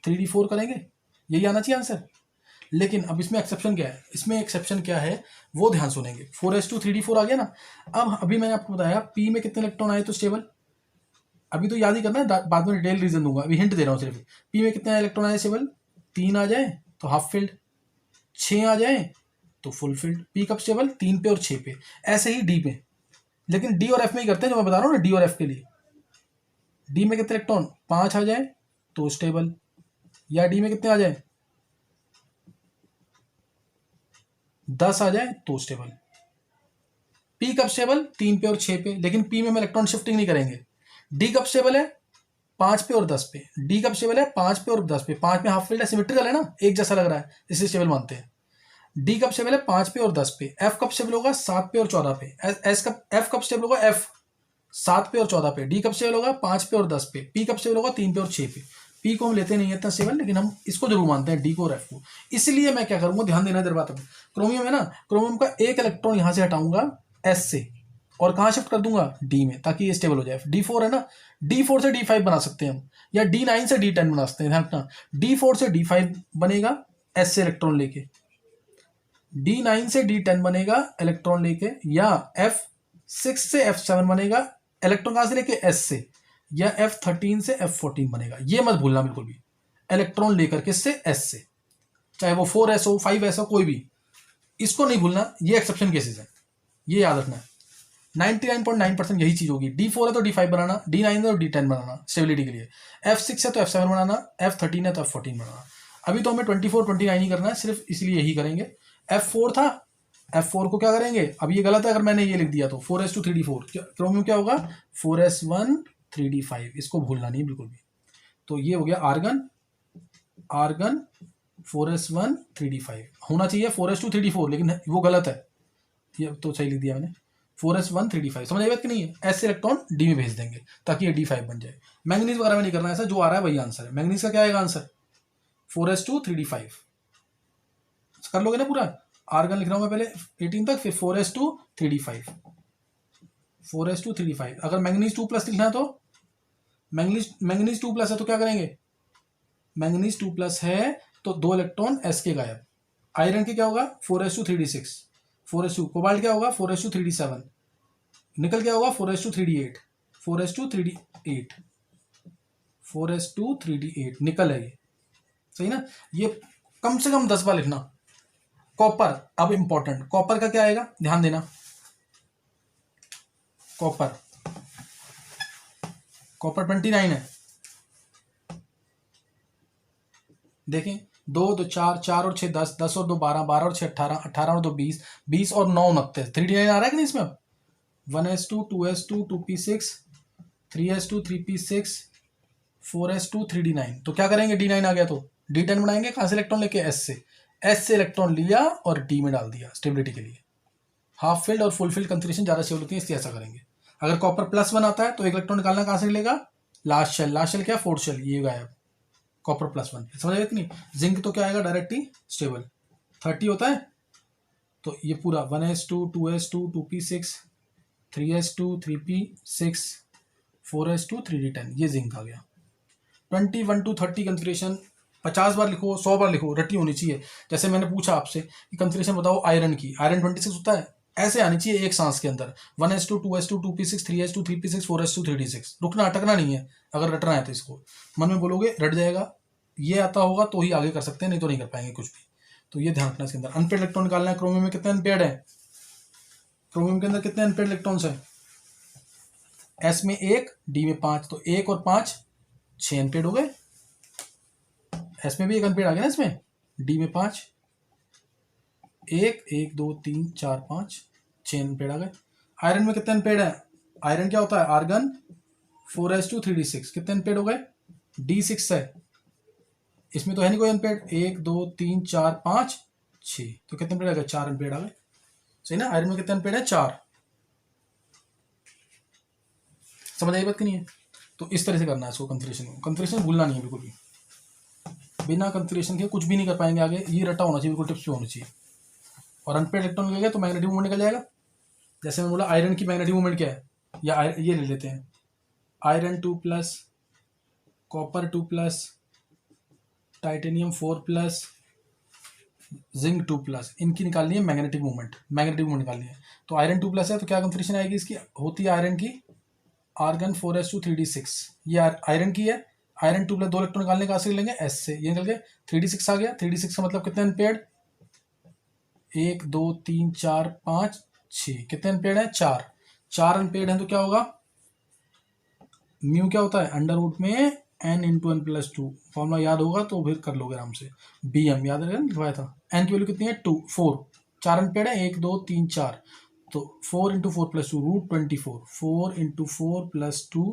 3d4 करेंगे, यही आना चाहिए आंसर। लेकिन अब इसमें एक्सेप्शन क्या है, इसमें एक्सेप्शन क्या है वो ध्यान सुनेंगे। 4s2 3d4 आ गया ना। अब अभी मैंने आपको बताया p में कितने इलेक्ट्रॉन आए तो स्टेबल, अभी तो याद ही करना है, बाद में डिटेल रीजन दूंगा, अभी हिंट दे रहा हूँ सिर्फ। p में कितने इलेक्ट्रॉन आए स्टेबल, 3 आ जाए तो हाफ फिल्ड, 6 आ जाए तो फुल फिल्ड। p कब स्टेबल, 3 पे और 6 पे। ऐसे ही d पे, लेकिन d और f में ही करते हैं जो मैं बता रहा हूँ ना, d और f के लिए। d में कितने इलेक्ट्रॉन, 5 आ जाए तो स्टेबल, या d में कितने आ जाए 10 आ जाए तो स्टेबल। p कब स्टेबल, 3 पे और 6 पे, लेकिन p में हम इलेक्ट्रॉन शिफ्टिंग नहीं करेंगे। d कब स्टेबल है, 5 पे और 10 पे। d कब स्टेबल है, 5 पे और 10 पे। 5 में हाफ फील्ड है, सिमेट्रिकल है ना, एक जैसा लग रहा है, इसे स्टेबल मानते हैं। d कब स्टेबल है, 5 पे और 10 पे। f कब स्टेबल होगा, 7 पे और 14 पे। f कब स्टेबल होगा, f 7 पे और 14 पे। d कब स्टेबल होगा, 5 पे और 10 पे। p कब स्टेबल होगा, 3 पे और 6 पे। p को हम लेते नहीं है इतना स्टेबल, लेकिन हम इसको जरूर मानते हैं, d को और f को। इसलिए मैं क्या करूंगा, ध्यान देना देर बात। अब क्रोमियम है ना, क्रोमियम का एक इलेक्ट्रॉन यहां से हटाऊंगा s से, और कहाँ शिफ्ट कर दूंगा, d में, ताकि ये स्टेबल हो जाए। d4 है ना, d4 से d5 बना सकते हैं हम, या d9 से d10 बना सकते हैं। ध्यान रखना, d4 से d5 बनेगा s से इलेक्ट्रॉन लेके, d9 से d10 बनेगा इलेक्ट्रॉन लेके, या f6 से f7 बनेगा इलेक्ट्रॉन कहाँ से लेके, s से, या f13 से f14 बनेगा। ये मत भूलना बिल्कुल भी, इलेक्ट्रॉन लेकर, किससे, एस से, चाहे वो 4s हो 5s हो कोई भी, इसको नहीं भूलना, ये एक्सेप्शन केसेस है, ये याद रखना है। 99.9% यही चीज होगी। D4 है तो D5 बनाना, D9 है तो D10 बनाना स्टेबिलिटी के लिए, F6 है तो F7 बनाना, F13 है तो F14 बनाना। अभी तो हमें 24 29 ही करना है, सिर्फ इसलिए यही करेंगे। F4 था, F4 को क्या करेंगे, अब ये गलत है अगर मैंने ये लिख दिया तो 4s2 3d4, क्रोमियम क्या होगा 4s1 3d5, इसको भूलना नहीं बिल्कुल भी। तो ये हो गया आर्गन, आर्गन 4s1 3d5 होना चाहिए 4s2 3d4, लेकिन वो गलत है, ये तो सही लिख दिया मैंने 4s1 3d5, समझ आई बात कि नहीं है। एस इलेक्ट्रॉन डी में भेज देंगे ताकि ये D5 बन जाए। मैंगनीज वगैरह में नहीं करना, ऐसा जो आ रहा है वही आंसर है। मैंगनीज का क्या आएगा आंसर, 4s2 3d5, कर लोगे ना पूरा। आर्गन लिख रहा हूँ मैं पहले 18 तक, फिर 4s2 3d5, 4s2 3d5। अगर मैंगनीज 2+ लिखना है तो मैंगनीज 2+ है तो क्या करेंगे, मैंगनीज 2+ है तो 2 इलेक्ट्रॉन एस के गायब। आयरन के क्या होगा 4s2 3d6, 4s2, कोबाल्ट क्या होगा 4s2 3d7, निकल क्या होगा 4s2 3d8, 4s2 3d8, 4s2 3d8 निकल है ये, सही ना। ये कम से कम 10 बार लिखना। कॉपर, अब इंपॉर्टेंट, कॉपर का क्या आएगा ध्यान देना, कॉपर, कॉपर 29 है, देखें 2 2 4 4 और 6 10, 10 और 2 12, 12 और 6 18, 18 और 2 20, 20 और 9 29, 3d9 आ रहा है कि नहीं इसमें। 1s2 2s2 2p6 3s2 3p6 4s2 3d9, तो क्या करेंगे D9 आ गया तो D10 बनाएंगे, कहां से इलेक्ट्रॉन लेके, एस से इलेक्ट्रॉन लिया और डी में डाल दिया स्टेबिलिटी के लिए। हाफ फील्ड और फुल फील्ड कंफर्मेशन ज्यादा स्टेबल होती है, इसलिए ऐसा करेंगे। अगर कॉपर +1 आता है तो एक इलेक्ट्रॉन निकालना कहां से मिलेगा, लास्ट शेल, लास्ट शेल क्या, फोर्थ शेल, ये गायब, कॉपर +1, समझ आएगा कि नहीं। जिंक तो क्या आएगा डायरेक्टली स्टेबल, 30 होता है, तो ये पूरा 1s2 2s2 2p6 3s2 3p6 4s2 3d10, ये जिंक आ गया। 21 to 30 कंफिग्रेशन 50 बार लिखो 100 बार लिखो, रटी होनी चाहिए। जैसे मैंने पूछा आपसे कि कंफिग्रेशन बताओ आयरन की, आयरन 26 होता है, ऐसे आनी चाहिए एक सांस के अंदर, 1s2 2s2 2p6 3s2 3p6 4s2 3d6, रुकना अटकना नहीं है। अगर रटना है तो इसको मन में बोलोगे रट जाएगा, ये आता होगा तो ही आगे कर सकते हैं, नहीं तो नहीं कर पाएंगे कुछ भी। तो ये ध्यान रखना इसके अंदर। अनपेड इलेक्ट्रॉन निकालना है, क्रोमियम में कितने अनपेड है, क्रोमियम के अंदर कितने अनपेड इलेक्ट्रॉन्स है, एस में 1 डी में 5, तो 1 और 5 6 अनपेड हो गए। एस में भी 1 अनपेड आ गया ना इसमें, डी में 5, 1 1 2 3 4 5 6 अनपेड आ गए। आयरन में कितने अनपेड है, आयरन क्या होता है आर्गन 4s2 3d6, कितने अनपेड हो गए, D6 है, इसमें तो है नहीं कोई अनपेड, 1 2 3 4 5 6, तो कितने अनपेड आ गए, 4 अनपेड आ गए, सही ना। आयरन में कितने अनपेड है 4, समझ आई बात कि नहीं है। तो इस तरह से करना है इसको, कंफिग्रेशन भूलना नहीं है बिल्कुल भी, बिना कंफिग्रेशन के कुछ भी नहीं कर पाएंगे आगे, ये रटा होना चाहिए बिल्कुल, टिप्स पे होना चाहिए। और अनपेड इलेक्ट्रॉन निकल गया तो मैग्नेटिक मूवमेंट निकल जाएगा। जैसे मैंने बोला आयरन की मैग्नेटिक मूवमेंट क्या है, या ये ले लेते हैं, आयरन 2+, कॉपर 2+, टाइटेनियम 4+, जिंक 2+, इनकी निकालनी है मैग्नेटिक मूवमेंट, मैग्नेटिक मूवमेंट निकालनी है। तो आयरन 2+ है तो क्या कंफिग्रेशन आएगी इसकी, होती है आयरन की आर्गन 4s2 3d6, ये आयरन की है। आयरन 2+, 2 इलेक्ट्रॉन निकालने का लेंगे एस से, ये निकल गए 3d6 आ गया। 3d6 का मतलब कितने अनपेड, 1 2 3 4 5 6, कितने अनपेड है 4, 4 अनपेड है तो क्या होगा, म्यू क्या होता है अंडर रूट में n×n+2, फॉर्मूला याद होगा तो फिर कर लोगे आराम से, bm याद रहेगा लिखवाया था। n की वैल्यू कितनी है 2 4, 4 अनपेड है 1 2 3 4, तो 4×4+2 √24, 4×4+2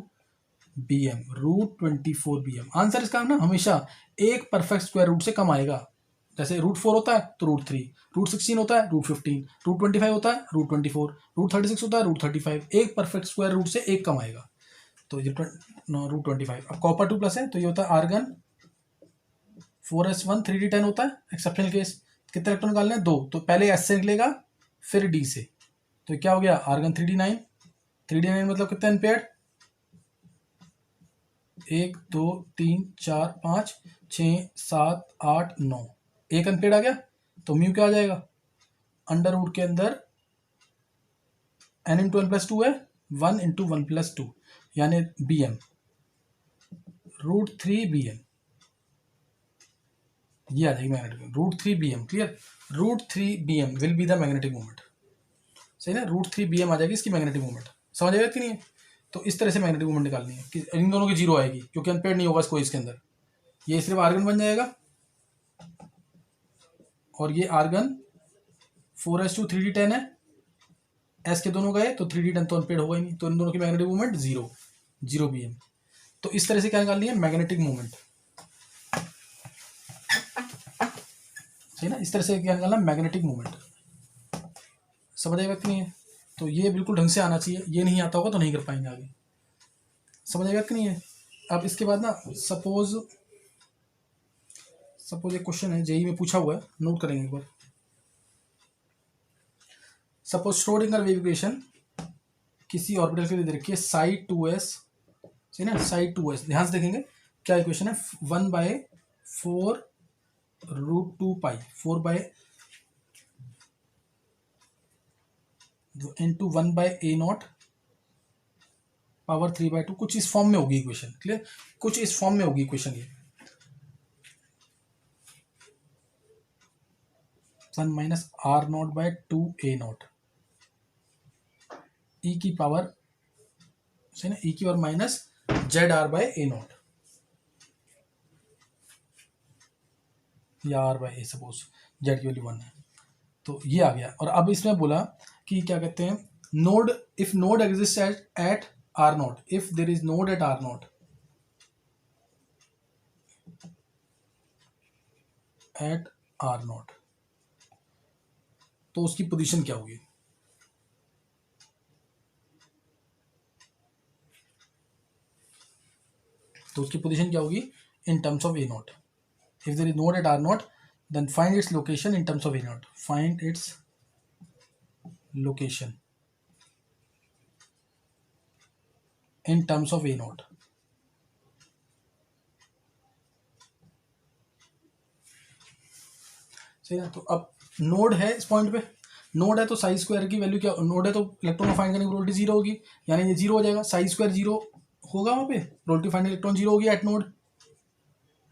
bm, √24 bm। आंसर इसका ना हमेशा एक परफेक्ट स्क्वायर रूट से कम आएगा। जैसे √4 होता है तो √3, √16 होता है √15, √25 होता है √24, √36 होता है √35, एक परफेक्ट स्क्वायर रूट से एक कम आएगा, तो ये √25। अब कॉपर 2+ है तो ये होता है आर्गन 4s1 3d10 होता है, एक्सेप्शनल केस। कितने इलेक्ट्रॉन निकालने हैं 2, तो पहले s से निकलेगा फिर d से, तो क्या हो गया आर्गन 3d9, 3d9 मतलब कितने अनपेड, 1 2 3 4 5 6 7 8 9, एक अनपेड आ गया, तो म्यू क्या आ जाएगा अंडर रूट के अंदर n×n+2 है 1×1+2, यानी bm √3 bm, ये आ जाएगी magnetic √3 bm। Clear, √3 bm will be the magnetic moment. सही ना, √3 bm आ जाएगी इसकी मैग्नेटिक मोमेंट। समझ आएगा कि नहीं है? तो इस तरह से मैग्नेटिक मोमेंट निकालनी है कि इन दोनों की जीरो आएगी क्योंकि अनपेड नहीं होगा कोई इसके अंदर। ये सिर्फ आर्गन बन जाएगा और ये आर्गन 4s2 3d10 है, एस के दोनों गए तो 3d10 तो अनपेड होगा ही नहीं, तो इन दोनों की मैग्नेटिक मूवमेंट 0 bm। तो इस तरह से क्या निकालनी है, मैग्नेटिक मूवमेंट। सही ना, इस तरह से क्या निकालना, मैग्नेटिक मूवमेंट। समझ आएगा कि नहीं है? तो ये बिल्कुल ढंग से आना चाहिए, ये नहीं आता होगा तो नहीं कर पाएंगे आगे। समझ आएगा कि नहीं है? अब इसके बाद ना सपोज एक क्वेश्चन है जेई में पूछा हुआ है, नोट करेंगे एक बार। सपोज श्रोडिंगर वेव इक्वेशन किसी ऑर्बिटल के लिए दे रखी है psi 2s। सही ना, psi 2s ध्यान से देखेंगे क्या इक्वेशन है, 1/4 √2 पाई 4/into 1/a0 पावर 3/2 कुछ इस फॉर्म में होगी इक्वेशन। क्लियर, कुछ इस फॉर्म में होगी इक्वेशन ये 1 - r0/2a0 e की पावर, सही ना, e की पावर माइनस ZR/a0 या R/a, सपोज Z की वैल्यू 1 है। तो ये आ गया। और अब इसमें बोला कि क्या कहते हैं, node, if node exist at R0, if there is node at R0 तो उसकी पोजीशन क्या होगी। तो उसकी पोजीशन क्या होगी in terms of a0। If there is node at R0 then find its location in terms of a0। Find its location in terms of a0। सही है, तो अब नोड है इस पॉइंट पे, नोड है तो साई स्क्वायर की वैल्यू क्या, नोड है तो इलेक्ट्रॉन को फाइंड करने की प्रोबेबिलिटी 0 होगी, यानी ये 0 हो जाएगा। साई स्क्वायर 0 होगा वहाँ पे, प्रोबेबिलिटी फाइंड इलेक्ट्रॉन 0 होगी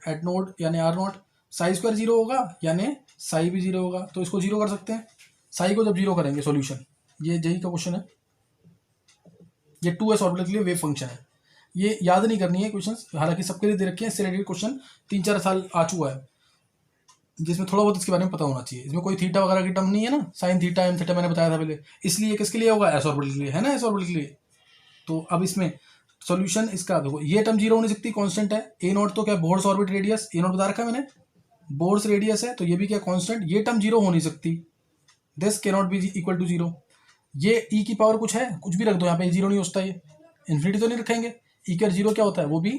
एट नोड यानी R0। साई स्क्वायर 0 होगा यानी साई भी 0 होगा, तो इसको 0 कर सकते हैं। साई को जब 0 करेंगे सॉल्यूशन, ये जेई का क्वेश्चन है, ये 2s ऑर्बिटल के लिए वेव फंक्शन है। ये याद नहीं करनी है क्वेश्चंस, हालांकि सबके लिए दे रखे हैं, इससे रिलेटेड क्वेश्चन 3-4 साल आ चुका है जिसमें थोड़ा बहुत इसके बारे में पता होना चाहिए। इसमें कोई थीटा वगैरह की टर्म नहीं है ना, साइन थीटा एम थीटा मैंने बताया था पहले, इसलिए किसके लिए होगा, एस ऑर्बिटल के लिए, है ना, एस ऑर्बिटल के लिए। तो अब इसमें सॉल्यूशन इसका देखो, ये टर्म 0 हो नहीं सकती, कांस्टेंट है। a0 तो क्या, बोर्ड्स ऑर्बिट रेडियस, a0 बता रखा है मैंने, बोर्ड्स रेडियस है, तो ये भी क्या कांस्टेंट, ये टर्म 0 हो नहीं सकती, this can not be equal to 0। ये e की पावर कुछ है, कुछ भी रख दो यहाँ पे, 0 नहीं होता, ये इन्फिनिटी तो नहीं रखेंगे, e का 0 क्या होता है, वो भी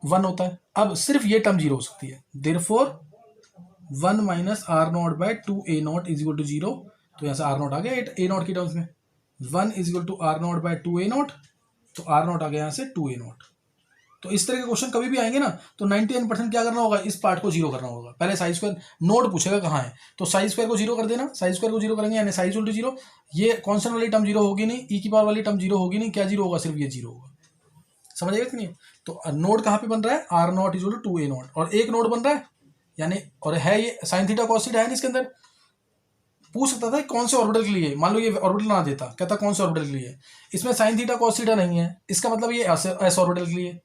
1 होता है। अब सिर्फ ये टर्म 0 हो सकती है, therefore 1 - R0/2a0 is equal to 0। तो यहाँ से R0 आ गया a0 की टर्म्स में, 1 इज इक्वल टू R0/2a0, तो R0 आ गया यहाँ से 2a0। तो इस तरह के क्वेश्चन कभी भी आएंगे ना, तो 99% क्या करना होगा, इस पार्ट को 0 करना होगा। पहले साई स्क्वायर, नोड पूछेगा कहाँ है, तो साई स्क्वायर को 0 कर देना, साई स्क्वायर को 0 करेंगे यानी साई इक्वल टू 0। ये कॉन्स्टेंट वाली टर्म 0 होगी नहीं, e की पावर वाली टर्म 0 होगी नहीं, क्या 0 होगा, सिर्फ ये 0 होगा। समझ आएगा कि नहीं। तो नोड कहाँ पे बन रहा है, R0 is equal to 2a0, और एक नोड बन रहा है यानी, और है ये साइन थीटा कॉस थीटा है ना इसके अंदर। पूछ सकता था कौन से ऑर्बिटल के लिए, मान लो ये ऑर्बिटल ना देता, कहता कौन से ऑर्बिटल के लिए, इसमें साइन थीटा कॉस थीटा नहीं है, इसका मतलब ये एस ऑर्बिटल के लिए,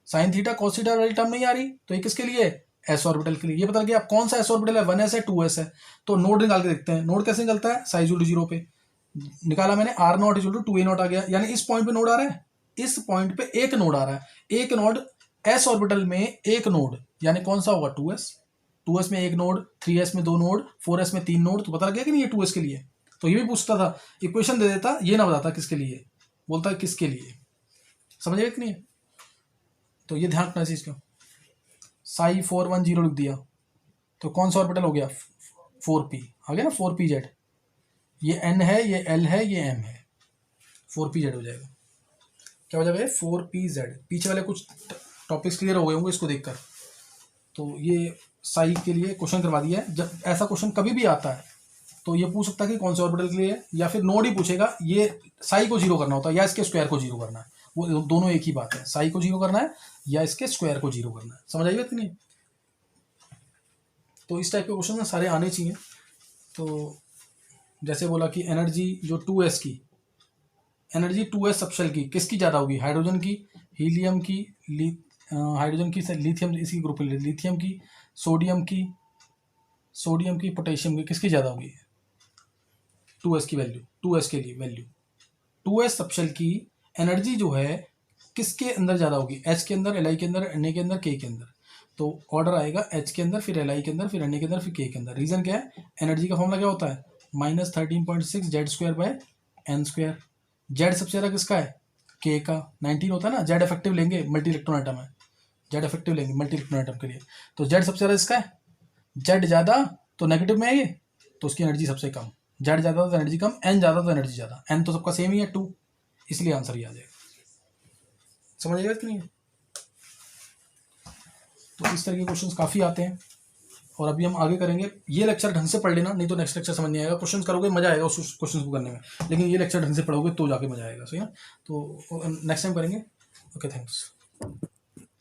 साइन थीटा कॉस थीटा वाली टर्म नहीं आ रही, तो ये किसके लिए, एस ऑर्बिटल के लिए। ये पता गया आप कौन सा एस ऑर्बिटल है, 1s है 2s है। तो नोड निकाल के देखते हैं, नोड कैसे निकलता है, साई इक्वल टू 0 पे निकाला मैंने, R0 इक्वल टू 2a0 आ गया, यानी इस पॉइंट पे नोड आ रहा है, इस पॉइंट पे एक नोड आ रहा है, एक नोड एस ऑर्बिटल में, एक नोड यानी कौन सा होगा, 2s में एक नोड, 3s में 2 नोड, 4s में 3 नोड। तो पता लग गया कि नहीं, ये 2s के लिए। तो ये भी पूछता था, इक्वेशन दे देता, ये ना बताता किसके लिए, बोलता किसके लिए। समझ गए कि नहीं। तो ये ध्यान रखना चीज क्यों, साई 410 लिख दिया, तो कौन सा ऑर्बिटल हो गया, 4p आ गया ना, 4pz। ये n है, ये l है, ये m है, 4pz हो जाएगा। क्या हो जाएगा, 4pz। पीछे वाले कुछ टॉपिक्स क्लियर हो गए होंगे इसको देखकर। तो ये साई के लिए क्वेश्चन करवा दिया है। जब ऐसा क्वेश्चन कभी भी आता है तो ये पूछ सकता है कि कौन से ऑर्बिटल के लिए है, या फिर नोड ही पूछेगा, ये साई को 0 करना होता है या इसके स्क्वायर को 0 करना है, वो दोनों एक ही बात है, साई को 0 करना है या इसके स्क्वायर को 0 करना है। समझ आइए कि नहीं। तो इस टाइप के क्वेश्चन ना सारे आने चाहिए। तो जैसे बोला कि एनर्जी जो 2s की एनर्जी 2s सबशेल की किसकी ज़्यादा होगी, हाइड्रोजन की, हीलियम की, हाइड्रोजन की, लिथियम, इसी ग्रुप में लिथियम की, सोडियम की, पोटेशियम की, किसकी ज़्यादा होगी 2s की वैल्यू, 2s के लिए वैल्यू 2s सबशेल की एनर्जी जो है किसके अंदर ज़्यादा होगी, H के अंदर, Li के अंदर, Na के अंदर, K के अंदर। तो ऑर्डर आएगा H के अंदर, फिर Li के अंदर, फिर Na के अंदर, फिर K के अंदर। रीज़न क्या है, एनर्जी का फॉर्मूला क्या होता है, -13.6 Z²/n²। जेड सबसे ज़्यादा किसका है, K का, 19 होता है ना। जेड इफेक्टिव लेंगे, मल्टी इलेक्ट्रॉन आइटम है, जेड इफेक्टिव लेंगे मल्टी इलेक्ट्रॉन आइटम के लिए। तो जेड सबसे ज़्यादा इसका है, जेड ज़्यादा तो नेगेटिव में है ये, तो उसकी एनर्जी सबसे कम। जेड ज़्यादा तो एनर्जी कम, एन ज़्यादा तो एनर्जी ज़्यादा, एन तो सबका सेम ही है 2, इसलिए आंसर ये आ जाएगा। समझ आएगा कि नहीं। तो इस तरह के क्वेश्चंस काफ़ी आते हैं और अभी हम आगे करेंगे। ये लेक्चर ढंग से पढ़ लेना, नहीं तो नेक्स्ट लेक्चर समझ नहीं आएगा। क्वेश्चंस करोगे मजा आएगा उस क्वेश्चंस को करने में, लेकिन ये लेक्चर ढंग से पढ़ोगे तो जाके मजा आएगा, सही ना। तो नेक्स्ट टाइम करेंगे। Okay, thanks.